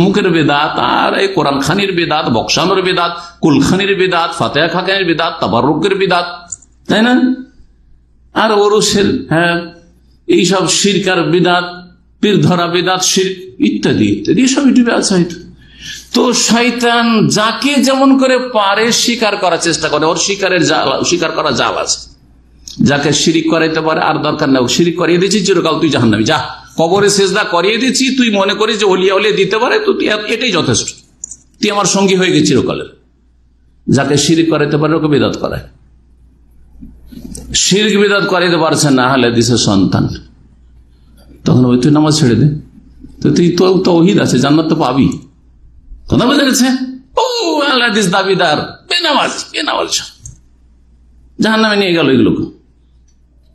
মুখের বেদাত, আর এই কোরআন খানির বেদাত, বক্সানোর বেদাত, কুলখানির বেদাত, ফাতিহা খানের বেদাত, তাবাররুকের বেদাত, তাই না? আর ওরসের, হ্যাঁ এইসব শিরকার বেদাত, পীর ধরা বেদাত, শিরক ইত্যাদি ইত্যাদি সব ইউটিউবে আছে হয়তো। তো শয়তান যাকে যেমন করে পারে শিকার করার চেষ্টা করে, ওর শিকার করা জাল আছে। যাকে শিরিক করাইতে পারে আর দরকার নেই, শিরিক করিয়ে দিয়েছি, চিরকাল তুই জাহান্নামী, যা কবরে সেজদা করিয়ে দিয়েছি, তুই মনে করিস যে ওলিয়া উলিয়া দিতে পারে, তো এটাই যথেষ্ট, তুই আমার সঙ্গী হয়ে গেছি চিরকালের। যাকে শিরিক করাইতে পারে ওকে বিদআত করায়। শিরক বিদআত করাইতে পারছে না আহলে হাদিসের সন্তান, তখন ওই তুই নামাজ ছেড়ে দে, তো তুই তো তাওহীদ আছে, জান্নাত তো পাবি। কথা বুঝে গেছে? ও আহলে হাদিস দাবিদার, বেনামাজ জাহান্নামে নিয়ে গেল এগুলোকে।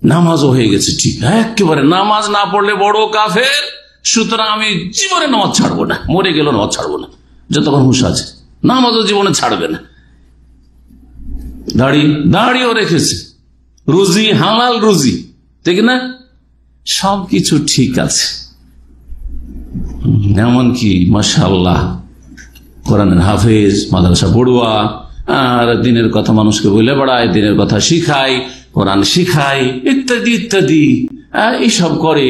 নামাজও হয়ে গেছে ঠিক, একেবারে নামাজ না পড়লে বড় কাফের, সুতরাং আমি জীবনে নামাজ ছাড়বো না, মরে গেল নামাজ ছাড়বো না, যতক্ষণ হুঁশ আছে নামাজও জীবনে ছাড়বে না। দাড়িও রেখেছে, রুজি হালাল রুজি, ঠিক না, সবকিছু ঠিক আছে। এমনকি মাশাআল্লাহ কোরআনের হাফেজ, মাদ্রাসা পড়ুয়া, আর দিনের কথা মানুষকে বলে বেড়ায়, দিনের কথা শিখায়, কোরআন শিখায়, ইত্যাদি ইত্যাদি, এইসব করে,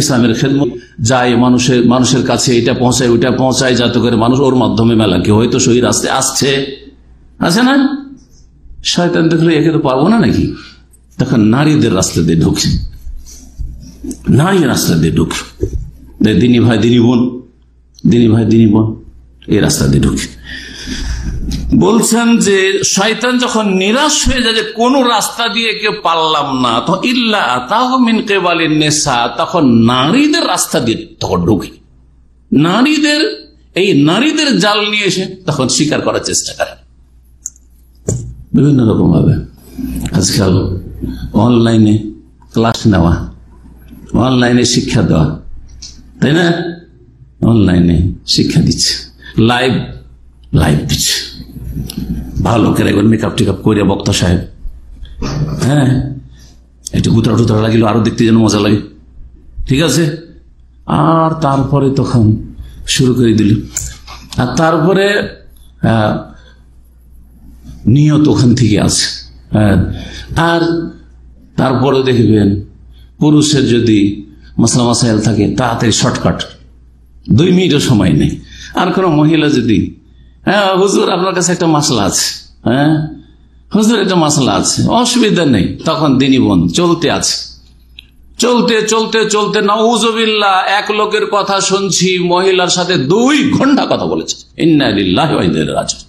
ইসলামের খেদমত যায়, মানুষের কাছে এটা পৌঁছায় ওইটা পৌঁছায়, যাতে করে মানুষ ওর মাধ্যমে মেলা কেউ হয়তো সহি রাস্তায় আছে না। শয়তান দেখলে একে তো পারবো না নাকি, তখন নারীদের রাস্তা দিয়ে ঢুকে, নারী রাস্তা দিয়ে ঢুকে, দিনী ভাই দিনী বোন এই রাস্তা দিয়ে ঢুকে। বলছেন যে শয়তান যখন নিরাশ হয়ে যায় যে কোন রাস্তা দিয়ে কেউ পারলাম না, তো ইল্লা আতাহু মিন কিবালিন নিসা, তখন নারীদের রাস্তা দিয়ে তখন ঢুকে, নারীদের জাল নিয়ে এসে তখন স্বীকার করার চেষ্টা করে বিভিন্ন রকম ভাবে। আজকাল অনলাইনে ক্লাস নেওয়া, অনলাইনে শিক্ষা দেওয়া, তাই না, অনলাইনে শিক্ষা দিচ্ছে, লাইভ দিচ্ছে, ভালো করে একবার মেকআপ টেকআপ করে বক্তা সাহেব, হ্যাঁ একটু গুতরা টুতরা লাগিল, আরো দেখতে যেন মজা লাগে, ঠিক আছে। আর তারপরে তখন শুরু করে দিল, আর তারপরে নিয়ত ওখান থেকে আছে। আর তারপরে দেখবেন পুরুষের যদি মাসলা মাসাইল থাকে তাড়াতাড়ি শর্টকাট, 2 মিনিটও সময় নেই। আর কোন মহিলা যদি হুজুর আপনার কাছে একটা মাসলা আছে, হুজুর একটা মাসলা আছে, অসুবিধা নেই, তখন দিনী বোন চলতে আছে, চলতে নাউযুবিল্লাহ, এক লোকের কথা শুনছি মহিলার সাথে 2 ঘন্টা কথা বলেছে, ইন্না লিল্লাহি ওয়া ইন্না ইলাইহি রাজিউন,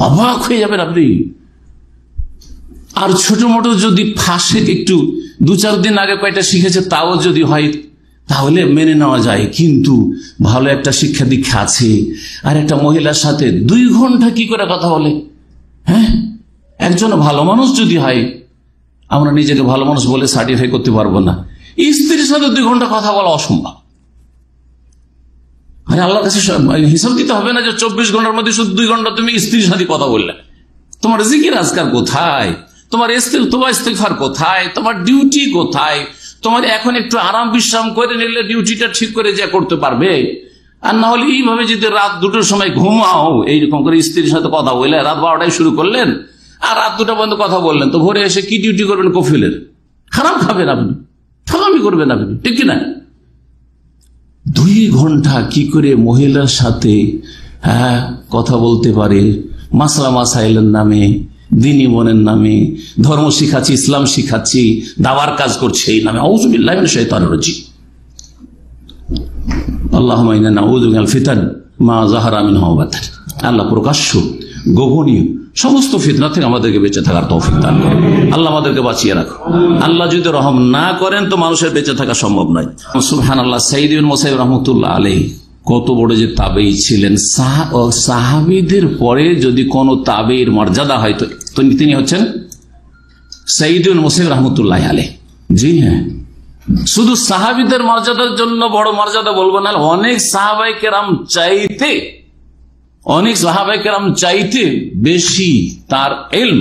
অবাক হয়ে যাবেন আপনি। আর ছোট মোটো যদি ফাঁসে একটু 2-4 দিন আগে কয়টা শিখেছে তাও যদি হয় তাহলে মেনে নেওয়া যায়, কিন্তু ভালো একটা শিক্ষা দীক্ষা আছে, আর একটা মহিলার সাথে 2 ঘন্টা কি করে কথা বলে? হ্যাঁ, একজন ভালো মানুষ যদি হয়, আমরা নিজেকে ভালো মানুষ বলে সার্টিফাই করতে পারবো না, স্ত্রীর সাথে 2 ঘন্টা কথা বলা অসম্ভব। আরে আল্লাহর কাছে হিসাব দিতে হবে না যে 24 ঘন্টার মধ্যে শুধু 2 ঘন্টা তুমি স্ত্রীর সাথে কথা বললে? তোমার জিকির আজকার কোথায়? তোমার ইস্তিগফার কোথায়? তোমার ডিউটি কোথায়? তোমার এখন একটু আরাম বিশ্রাম করে নিলে ডিউটিটা ঠিক করে যা করতে পারবে। আর না হলে এইভাবে যদি রাত 2টোর সময় ঘুমাও, এইরকম করে স্ত্রীর সাথে কথা বললে, রাত 12টায় শুরু করলেন আর রাত 2টা পর্যন্ত কথা বললেন, তো ভোরে এসে কি ডিউটি করবেন? কফিলের খারাপ খাবেন আপনি, ঠকামি করবেন আপনি, ঠিক কিনা? 2 ঘন্টা কি করে মহিলার সাথে কথা বলতে পারে? মাসলা মাসাইলের নামে, দিনী বোনের নামে, ধর্ম শিখাচ্ছি, ইসলাম শিখাচ্ছি, দাওয়ার কাজ করছে এই নামে। আউযু বিল্লাহি মিনাশ শাইতানির রাজিম। আল্লাহুম্মা ইন্না নাউযু মিনাল ফিতান মা যাহারা মিনহা ওয়া বাতান। আল্লাহ প্রকাশ্য গোপনীয় সমস্ত ফিতনা থেকে আমাদেরকে বেঁচে থাকার তৌফিক দান করুন। আল্লাহ আমাদেরকে বাঁচিয়ে রাখুন। আল্লাহ যদি রহম না করেন তো মানুষের বেঁচে থাকা সম্ভব নয়। সুবহানাল্লাহ। সাইয়্যিদ ইবনে মুসাইয়্যিব রাহমাতুল্লাহ আলাইহি কত বড় যে তাবেঈ ছিলেন। সাহাবীদের পরে যদি কোন তাবেঈর মর্যাদা হয় তো তিনি হচ্ছেন সাইয়্যিদ ইবনে মুসাইয়্যিব রাহমাতুল্লাহ আলাইহি। জি হ্যাঁ, শুধু সাহাবীদের মর্যাদার জন্য বড় মর্যাদা বলবো না, অনেক সাহাবায়ে কেরাম চাইতে বেশি তার ইলম,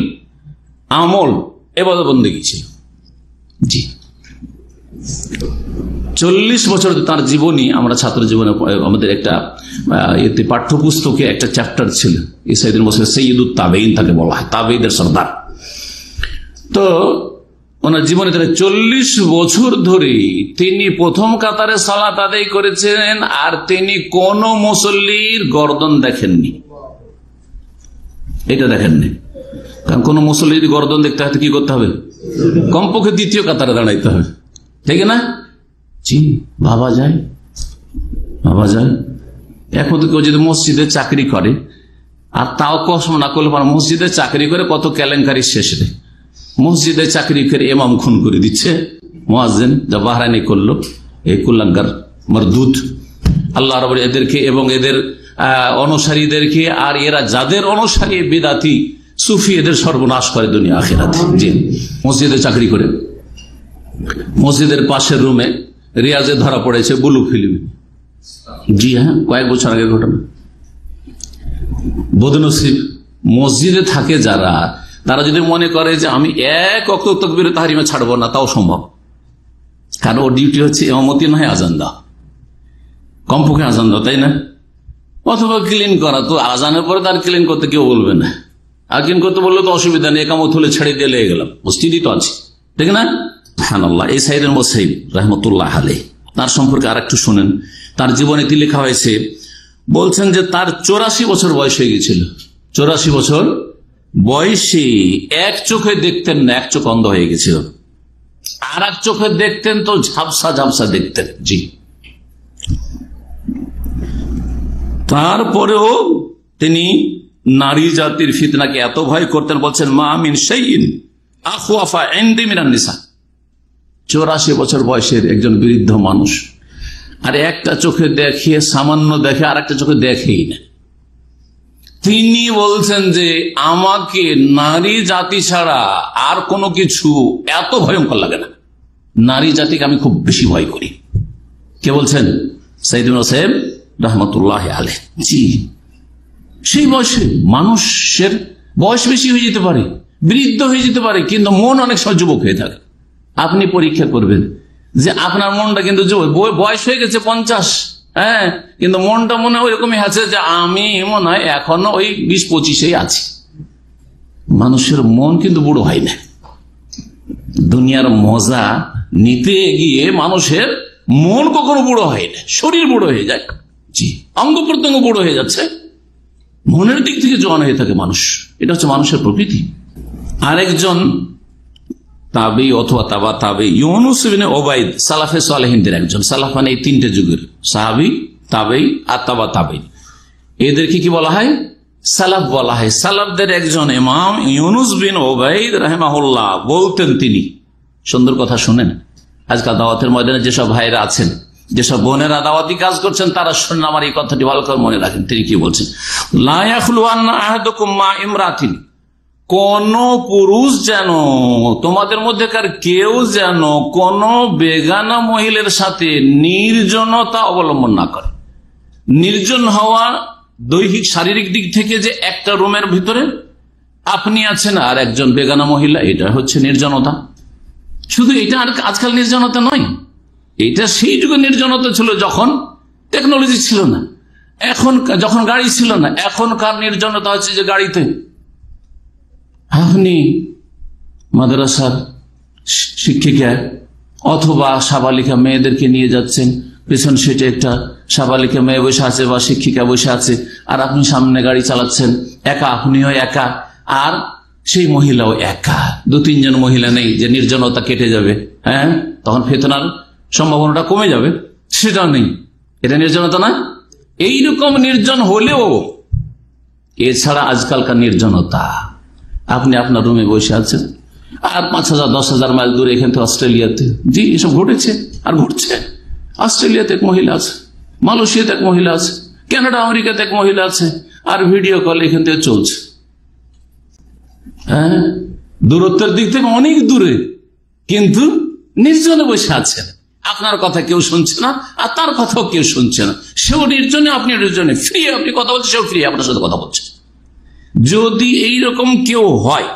আমল, ইবাদত বন্দেগী ছিল। জি, 40 বছর তার জীবনী আমরা ছাত্র জীবনে আমাদের একটা এতে পাঠ্যপুস্তকে একটা চ্যাপ্টার ছিল, সাইয়্যিদুল মুরসালিন, সাইয়্যিদুত তাবেঈন তাকে বলা হয়, তাবেঈদের সরদার। তো ওনার জীবনে 40 বছর ধরে তিনি প্রথম কাতারে সালাত আদায় করেছেন, আর তিনি কোন মুসল্লির গর্দন দেখেননি। এটা দেখেননি, কারণ কোন মুসল্লির গর্দন দেখতে হয় কি করতে হবে? কমপক্ষে 2য় কাতারে দাঁড়াইতে হবে, ঠিক না? জি, ভাবা যায়। এখন তো কেউ যদি মসজিদে চাকরি করে, আর তাও কসম না করলে মসজিদে চাকরি করে কত কেলেঙ্কারি শেষে, মসজিদে চাকরি করে ইমাম খুন করে দিচ্ছে, মুয়াজ্জিন যা বাহরাইনে করলো, এই কুল্লাঙ্গার মরদুদ। আল্লাহ রাব্বুল এদেরকে এবং এদের অনুসারীদেরকে, আর এরা যাদের অনুসারী বিদাতি সুফি, এদের সর্বনাশ করে দুনিয়া আখিরাতে। জি, মসজিদে চাকরি করে মসজিদের পাশের রুমে রিয়াজে ধরা পড়েছে ব্লু ফিল্ম, জি হ্যাঁ, কয়েক বছর আগের ঘটনা। বদনসিব মসজিদে থাকে যারা, তারা যদি মনে করে যে আমি এক ওয়াক্ত তাকবীরে তাহরিমা ছাড়বো না, তাও সম্ভব। কারণ ওর ডিউটি হচ্ছে ইমামতি নয় আজান দাও, কমপক্ষে আজান দাও, তাই না? অথবা ক্লিন করা, তো আজানের পরে তার ক্লিন করতে কেউ বলবে না। আর ক্লিন করতে বললে তো অসুবিধা নেই, একামত হলে ছেড়ে দিয়ে লেগে গেলাম, মসজিদই তো আছে, ঠিক না? সুবহানাল্লাহ। এই সাইদের মুসাইব রাহমাতুল্লাহ আলাইহি, তার সম্পর্কে আর একটু শোনেন। তার জীবনীতে লেখা হয়েছে, বলছেন যে তার 84 বছর বয়স হয়ে গেছিল। 84 বছর বয়সে এক চোখে দেখতেন না, এক চোখ অন্ধ হয়ে গেছিল, আর এক চোখে দেখতেন তো ঝাপসা ঝাপসা দেখতেন। জি, তারপরেও তিনি নারী জাতির ফিতনাকে এত ভয় করতেন, বলছেন মা মিন শাইইন আখওয়াফা ইনদি মিনান নিসা। 84 বছর বয়সের একজন বৃদ্ধ মানুষ, আর একটা চোখে দেখিয়ে সামান্য দেখে, আর একটা চোখে দেখেই না। তিনি বলছেন যে আমাকে নারী জাতি ছাড়া আর কোনো কিছু এত ভয়ঙ্কর লাগে না, নারী জাতিকে আমি খুব বেশি ভয় করি। কে বলছেন? সাইদুল হোসেন রহমতুল্লাহ আলাইহি। জি, সেই বয়সে মানুষের বয়স বেশি হয়ে যেতে পারে, বৃদ্ধ হয়ে যেতে পারে, কিন্তু মন অনেক সময় যুবক হয়ে থাকে। আপনি পরীক্ষা করবেন যে আপনার মনটা কিন্তু বয়স হয়ে গেছে 50, হ্যাঁ, কিন্তু মনটা মনে হয় ওইরকমই আছে যে আমি মনে হয় এখনো ওই 20-25 আছি। মানুষের মন কিন্তু বুড়ো হয় না। দুনিয়ার মজা নিতে গিয়ে মানুষের মন কখনো বুড়ো হয় না, শরীর বুড়ো হয়ে যায়। জি, অঙ্গ প্রত্যঙ্গ বুড়ো হয়ে যাচ্ছে, মনের দিক থেকে জওয়ান হয়ে থাকে মানুষ। এটা হচ্ছে মানুষের প্রকৃতি। আরেকজন তাবেঈ অথবা তাবা তাবেঈ, ইউনুস ইবনে উবাইদ, সালাফে সালেহিনদের একজন। সালাফ মানে এই তিনটে যুগের, সাহাবী, তাবেঈ আর তাবা তাবেঈ। এদেরকে কি বলা হয়? সালাফ বলা হয়। সালাফদের একজন ইমাম ইউনুস বিন উবাইদ রাহিমাহুল্লাহ বলতেন, তিনি সুন্দর কথা শুনেন। আজকাল দাওয়াতের ময়দানে যেসব ভাইরা আছেন, যেসব বোনেরা দাওয়াতি কাজ করছেন, তারা শুনেন আমার এই কথাটি ভালো করে মনে রাখেন। তিনি কি বলছেন? লা ইয়াখলুওয়ান্না আহাদুকুম মা ইমরাতিন, কোন পুরুষ যেন, তোমাদের মধ্যেকার কেউ যেন কোন বেগানা মহিলার সাথে নির্জনতা অবলম্বন না করে। নির্জন হওয়া দৈহিক শারীরিক দিক থেকে, যে একটা রুমের ভিতরে আপনি আছেন আর একজন বেগানা মহিলা, এটা হচ্ছে নির্জনতা। শুধু এটা আর আজকাল নির্জনতা নয়, এটা সেই যুগে নির্জনতা ছিল যখন টেকনোলজি ছিল না, এখন যখন গাড়ি ছিল না। এখনকার নির্জনতা হচ্ছে যে গাড়িতে আপনি মাদ্রাসার শিক্ষিকা অথবা সাবালিকা মেয়েদেরকে নিয়ে যাচ্ছেন, পেছন সিটে একটা সাবালিকা মেয়ে বসে আছে বা শিক্ষিকা বসে আছে, আর আপনি সামনে গাড়ি চালাচ্ছেন একা, আপনিও একা আর সেই মহিলাও একা। 2-3 জন মহিলা নেই যে নির্জনতা কেটে যাবে, হ্যাঁ, তখন ফিতনার সম্ভাবনাটা কমে যাবে, সেটা নেই। এটা নির্জনতা না? এইরকম নির্জন হলেও, এছাড়া আজকালকার নির্জনতা, আপনি আপনার রুমে বসে আছেন আর 5,000-10,000 মাইল দূরে এখান থেকে অস্ট্রেলিয়াতে, জি এসব ঘটেছে আর ঘটছে। অস্ট্রেলিয়াতে এক মহিলা আছে, মালয়েশিয়াতে এক মহিলা আছে, কানাডা আমেরিকাতে এক মহিলা আছে, আর ভিডিও কল এখান থেকে চলছে। হ্যাঁ, দূরত্বের দিক থেকে অনেক দূরে, কিন্তু নির্জনে বসে আছেন। আপনার কথা কেউ শুনছে না আর তার কথাও কেউ শুনছে না। সেও নির্জনে, আপনি নির্জনে, ফ্রি, আপনি কথা বলছেন, সেও ফ্রি আপনার সাথে কথা বলছে। যদি এইরকম কেউ হয়,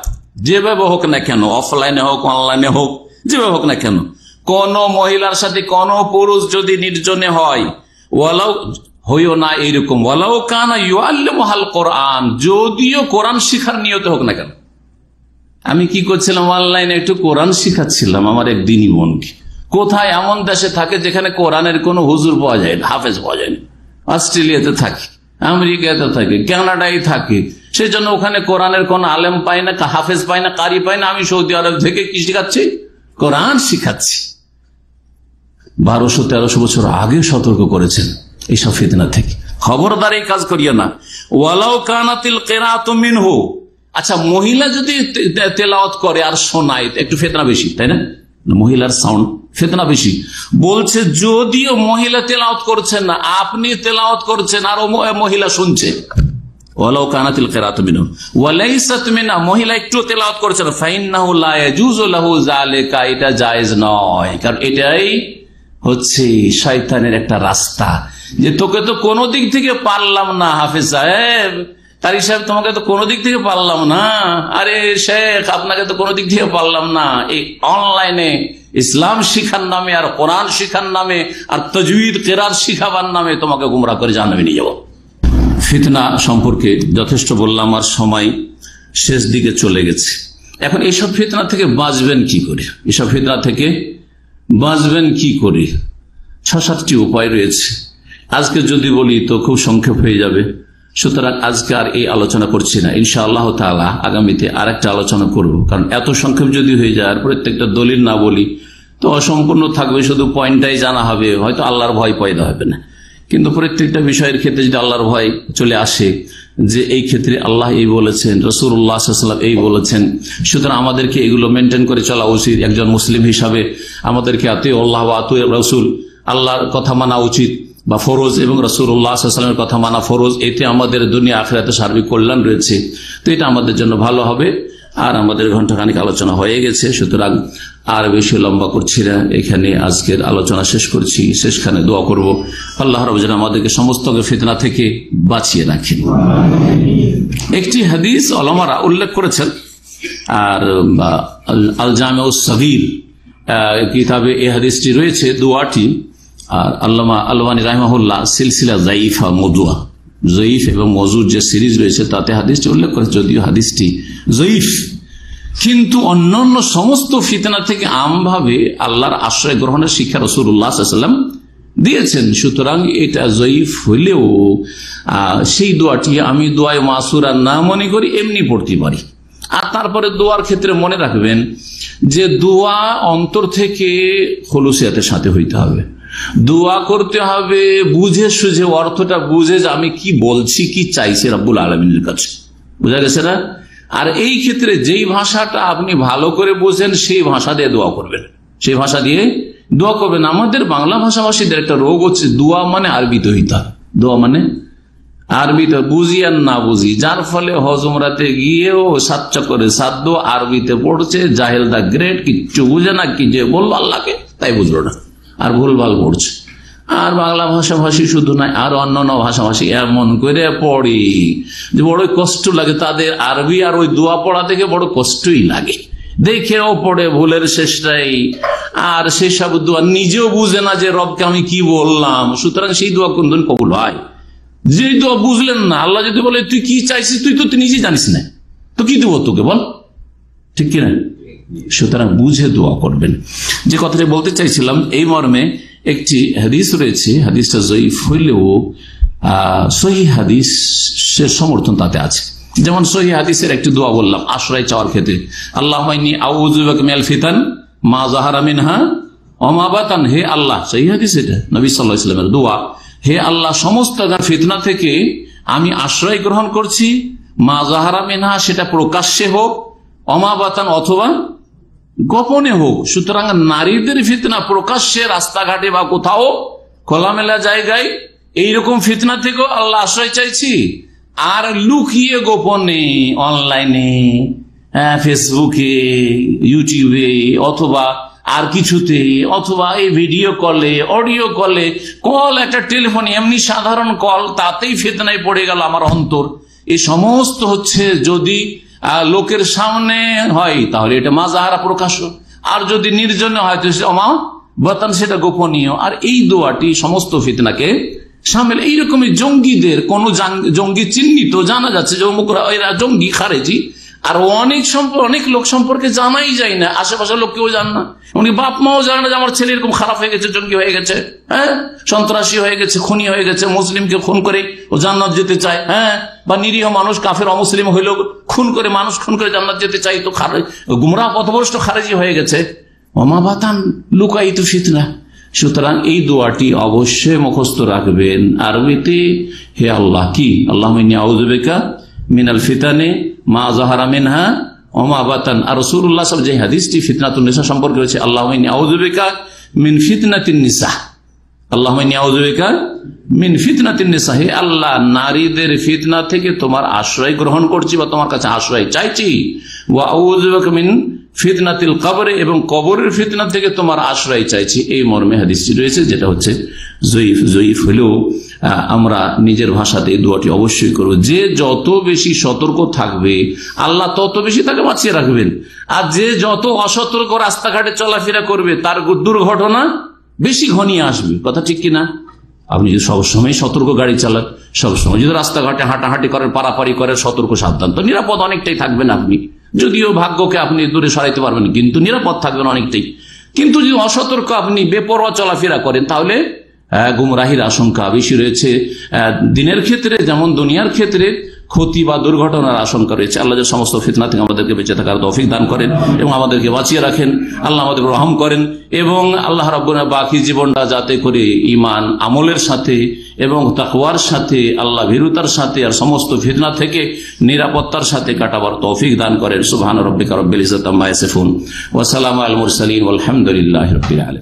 যেভাবে হোক না কেন, অফলাইনে হোক অনলাইনে হোক, যেভাবে হোক না কেন, কোন মহিলার সাথে কোন পুরুষ যদি নির্জনে হয়, ওয়ালাউ হইও না এইরকম, ওয়ালাউ কানা ইউআল্লিমুহাল কোরআন, যদিও কোরআন শিখার নিয়ত হোক না কেন। আমি কি করছিলাম, অনলাইনে একটু কোরআন শিখাচ্ছিলাম আমার এক দিনী বোনকে। কোথায় এমন দেশে থাকে যেখানে কোরআনের কোনো হুজুর পাওয়া যায় না, হাফেজ পাওয়া যায় না। অস্ট্রেলিয়াতে থাকে, আমেরিকাতে থাকে, কানাডায় থাকে, সেই জন্য ওখানে কোরআনের কোন আলেম পায় না, হাফেজ পায় না, কারি পায় না। আমি সৌদি আরব থেকে কি শিখাচ্ছি? কোরআন শিখাচ্ছি। 1200-1300 বছর আগে সতর্ক করেছেন এইসব ফিতনা থেকে, খবরদার এই কাজ করিও না। ওয়ালাউ কানাতিল কিরাআতু মিনহু, আচ্ছা মহিলা যদি তেলাওয়াত করে আর শোনায়, একটু ফিতনা বেশি, তাই না? মহিলার সাউন্ড ফিতনা বেশি। বলছে যদিও মহিলা তেলাওয়াত করছেন না, আপনি তেলাওয়াত করছেন আর মহিলা শুনছে, ওয়ালাউ কানাতিল কিরাআতু মিনহু ওয়ালাইসাত মিনা, মহিলা একটু তেলাওয়াত করছেন, ফাইন্নাহু লা ইয়াজুজু লাহু যালিকা, এটা জায়েজ নয়, কারণ এটাই হচ্ছে শয়তানের একটা রাস্তা। যে তোকে তো কোনো দিক থেকে পারলাম না হাফেজ সাহেব, কারি সাহেব তোমাকে তো কোনো দিক থেকে পারলাম না, আরে শেখ আপনাকে তো কোনো দিক থেকে পারলাম না, এই অনলাইনে ইসলাম শিখার নামে আর কোরআন শিখার নামে আর তাজউইদ কিরাত শিখাবার নামে তোমাকে গুমরাহ করে জাহান্নামে নিয়ে যাব। ফিতনা সম্পর্কে যথেষ্ট বললাম, আর সময় শেষ দিকে চলে গেছে। এখন এইসব ফিতনা থেকে বাঁচবেন কি করে, এসব ফিতনা থেকে বাঁচবেন কি করে? 6-7টি উপায় রয়েছে। আজকে যদি বলি তো খুব সংক্ষেপ হয়ে যাবে, সুতরাং আজকে আর এই আলোচনা করছি না। ইনশাআল্লাহ তাআলা আগামীতে আরেকটা আলোচনা করব, কারণ এত সংক্ষেপ যদি হয়ে যায় আর প্রত্যেকটা দলিল না বলি তো অসম্পূর্ণ থাকবে, শুধু পয়েন্টটাই জানা হবে, হয়তো আল্লাহর ভয় পয়দা হবে না। কিন্তু প্রত্যেকটা বিষয়ের ক্ষেত্রে যদি আল্লাহর ভয় চলে আসে যে এই ক্ষেত্রে আল্লাহ এই বলেছেন, রাসূলুল্লাহ সাল্লাল্লাহু আলাইহি ওয়াসাল্লাম এই বলেছেন, সুতরাং আমাদেরকে এগুলো মেনটেন করে চলা উচিত। একজন মুসলিম হিসাবে আমাদেরকে আতিউল্লাহ ওয়া আতিউর রাসূল, আল্লাহর কথা মানা উচিত বা ফরজ, এবং রাসূলুল্লাহ সাল্লাল্লাহু আলাইহি ওয়াসাল্লামের কথা মানা ফরজ। এতে আমাদের দুনিয়া আখিরাতে সার্বিক কল্যাণ রয়েছে, তো এটা আমাদের জন্য ভালো হবে। আর আমাদের ঘন্টাখানিক আলোচনা হয়ে গেছে, সুতরাং আর বেশি লম্বা করছি না, এখানে আজকের আলোচনা শেষ করছি। শেষখানে দোয়া করব আল্লাহ রাব্বুল আলামিন আমাদেরকে সমস্ত ফিতনা থেকে বাঁচিয়ে রাখেন। একটি হাদিস উলামারা উল্লেখ করেছেন, আর আল জামিউস সগীর কিতাবে এই হাদিসটি রয়েছে, দোয়াটি। আর আল্লামা আলবানী রাহিমাহুল্লাহ সিলসিলা যায়িফা মওদুআ, জয়ীফ এবং মওজুদ যে সিরিজ রয়েছে তাতে হাদিসটি উল্লেখ করেছে, যদিও হাদিসটি জয়ীফ, কিন্তু অন্যান্য সমস্ত ফিতনা থেকে আমভাবে আল্লাহর আশ্রয় গ্রহণের শিক্ষা রাসূলুল্লাহ সাল্লাল্লাহু আলাইহি ওয়াসাল্লাম দিয়েছেন। সুতরাং এটা জয়ীফ হইলেও সেই দোয়াটি আমি দোয়ায়ে মাসুরা না মনে করি, এমনি পড়তে পারি। আর তারপরে দোয়ার ক্ষেত্রে মনে রাখবেন যে দোয়া অন্তর থেকে খুলুসিয়াতের সাথে হইতে হবে। দোয়া করতে হবে বুঝে সুঝে, অর্থটা বুঝে যে আমি কি বলছি, কি চাইছি রব্বুল আলামিনের কাছে, বুঝা গেছে না? আর এই ক্ষেত্রে যেই ভাষাটা আপনি ভালো করে বোঝেন সেই ভাষা দিয়ে দোয়া করবেন, সেই ভাষা দিয়ে দোয়া করবেন। আমাদের বাংলা ভাষাভাষীদের একটা রোগ হচ্ছে, দোয়া মানে আরবিতে হইতে হবে, দোয়া মানে আরবিতে বুঝি আর না বুঝি, যার ফলে হজ উমরাতে গিয়েও 7 চক্করে 7 দোয়া আরবিতে পড়ছে, জাহেল দা গ্রেট, কিচ্ছু বুঝে না, কি যে বললো আল্লাহকে তাই বুঝলো না, আর ভুলভাল পড়ছে। আর বাংলা ভাষাভাষী শুধু নয়, আর অন্যান্য ভাষাভাষী এমন করে পড়ে যে বড় কষ্ট লাগে তাদের। আরবি আর ওই দোয়া পড়া থেকে বড় কষ্টই লাগে, দেখেও পড়ে ভুলের শেষটাই। আর সেসব দোয়া নিজেও বুঝে না যে রবকে আমি কি বললাম, সুতরাং সেই দোয়া কোনদিন কবুল হয়? যে দোয়া বুঝলেন না, আল্লাহ যদি বলে তুই কি চাইছিস, তুই তো নিজেই জানিস না, তো কি দেবো তোকে, বল, ঠিক কিনা? সুতরাং বুঝে দোয়া করবেন। যে কথাটা বলতে চাইছিলাম এই মর্মে, একটি হাদিস রয়েছে, হাদিসটা জয়ীফ হইলেও সহিহ হাদিসের সমর্থন তাতে আছে। যেমন সহিহ হাদিসের একটি দোয়া বললাম আশ্রয় চাওয়ার ক্ষেত্রে, আল্লাহুম্মা ইন্নী আউযু বিকা মিনাল ফিতান মা যাহারা মিনহা ওয়া মা বাতান। হে আল্লাহ, সহিহ হাদিস এটা, নবী সাল্লাল্লাহু আলাইহি ওয়াসাল্লামের দোয়া, হে আল্লাহ সমস্ত ফিতনা থেকে আমি আশ্রয় গ্রহণ করছি, মা যাহারা মিনহা সেটা প্রকাশ্যে হোক, ওয়া মা বাতান অথবা গোপনে হোক। সুতরাং নারীদের ফিতনা প্রকাশ্যে রাস্তাঘাটে বা কোথাও খোলামেলা জায়গায় এইরকম ফিতনা থেকেও আল্লাহ আশ্রয় চাইছি। আর লুকিয়ে গোপনে অনলাইনে, ফেসবুকে, ইউটিউবে, অথবা আর কিছুতে, অথবা এই ভিডিও কলে, অডিও কলে, কল একটা টেলিফোনে, এমনি সাধারণ কল, তাতেই ফিতনায় পড়ে গেল আমার অন্তর। এই সমস্ত হচ্ছে যদি লোকের সামনে হয় তাহলে এটা মাজাহারা প্রকাশ্য, আর যদি নির্জনে হয় তো অমা বাতান সেটা গোপনীয়। আর এই দোয়াটি সমস্ত ফিতনাকে সামিল। এইরকমই জঙ্গিদের কোন জঙ্গি চিহ্নিত জানা যাচ্ছে যে অমুকরা এরা জঙ্গি, খারেজি, আর অনেক লোক সম্পর্কে জানাই যায় না, আশেপাশের লোক কেউ জানে না, উনি বাপ মাও জানে না যে আমার ছেলে এরকম খারাপ হয়ে গেছে, জঙ্গি হয়ে গেছে, হ্যাঁ, সন্ত্রাসী হয়ে গেছে, খুনি হয়ে গেছে, মুসলিমকে খুন করে ও জান্নাত যেতে চায়, হ্যাঁ, বা নিরীহ মানুষ কাফের অমুসলিম হইলেও খুন করে, মানুষ খুন করে জান্নাত যেতে চাই, তো গুমরাহ পথভ্রষ্ট খারেজি হয়ে গেছে। ওমা বাতান লুকায়িত ফিতনা। সুতরাং এই দোয়াটি অবশ্যই মুখস্থ রাখবেন আরবিতে। হে আল্লাহ, কি আল্লাহুম্মা ইন্নী আউযু বিকা মিনাল ফিতানি মা যাহারা মিনহা ওয়া মা বাতান। আর রাসূলুল্লাহ সাল্লাল্লাহু আলাইহি ওয়াসাল্লাম যে হাদিসটি ফিতনাতুন নিসা সম্পর্কে রয়েছে, আল্লাহুম্মা ইন্নী আউযু বিকা মিন ফিতনাতিন নিসা, আল্লাহুম্মা ইন্নী আউযু বিকা মিন ফিতনাতিন নিসা। হে আল্লাহ, নারীদের ফিতনা থেকে তোমার আশ্রয় গ্রহণ করছি বা তোমার কাছে আশ্রয় চাইছি। ওয়া আউযু বিকা মিন ফিতনাতিল কবরে, এবং কবরের ফিতনা থেকে তোমার আশ্রয় চাইছি। এই মর্মে হাদিসটি রয়েছে, যেটা হচ্ছে জয়ীফ হলেও আমরা নিজের ভাষাতে এই দোয়াটি অবশ্যই করব। যে যত বেশি সতর্ক থাকবে আল্লাহ তত বেশি তাকে বাঁচিয়ে রাখবেন, আর যে যত অসতর্ক রাস্তাঘাটে চলাফেরা করবে তার দুর্ঘটনা বেশি ঘনিয়ে আসবে। কথা ঠিক কিনা? আপনি যদি সবসময় সতর্ক গাড়ি চালান, সবসময় যদি রাস্তাঘাটে হাঁটাহাঁটি করেন, পারাপারি করেন, সতর্ক সাবধান, তো নিরাপদ অনেকটাই থাকবেন আপনি। যদিও ভাগ্যকে আপনি দূরে সরাইতে পারবেন, কিন্তু নিরাপদ থাকবেন অনেকটাই। কিন্তু যদি অসতর্ক আপনি বেপরোয়া চলাফেরা করেন, তাহলে গুমরাহির আশঙ্কা বেশি রয়েছে। দিনের ক্ষেত্রে যেমন দুনিয়ার ক্ষেত্রে ক্ষতি বা দুর্ঘটনার আশঙ্কা রয়েছে। আল্লাহ যে সমস্ত ফিতনা থেকে আমাদেরকে বেঁচে থাকার তৌফিক দান করেন এবং আমাদেরকে বাঁচিয়ে রাখেন। আল্লাহ আমাদের রহম করেন এবং আল্লাহ রাব্বুল বাকি জীবনটা যাতে করে ঈমান আমলের সাথে এবং তাকওয়ার সাথে, আল্লাহ ভীরুতার সাথে আর সমস্ত ফিতনা থেকে নিরাপত্তার সাথে কাটাবার তৌফিক দান করেন। সুবহান রাব্বিকা রাব্বিল ইজ্জাতি আম্মা ইয়াসিফুন ওয়া সালামু আলাল মুরসালিন ওয়ালহামদুলিল্লাহি রাব্বিল আলামিন।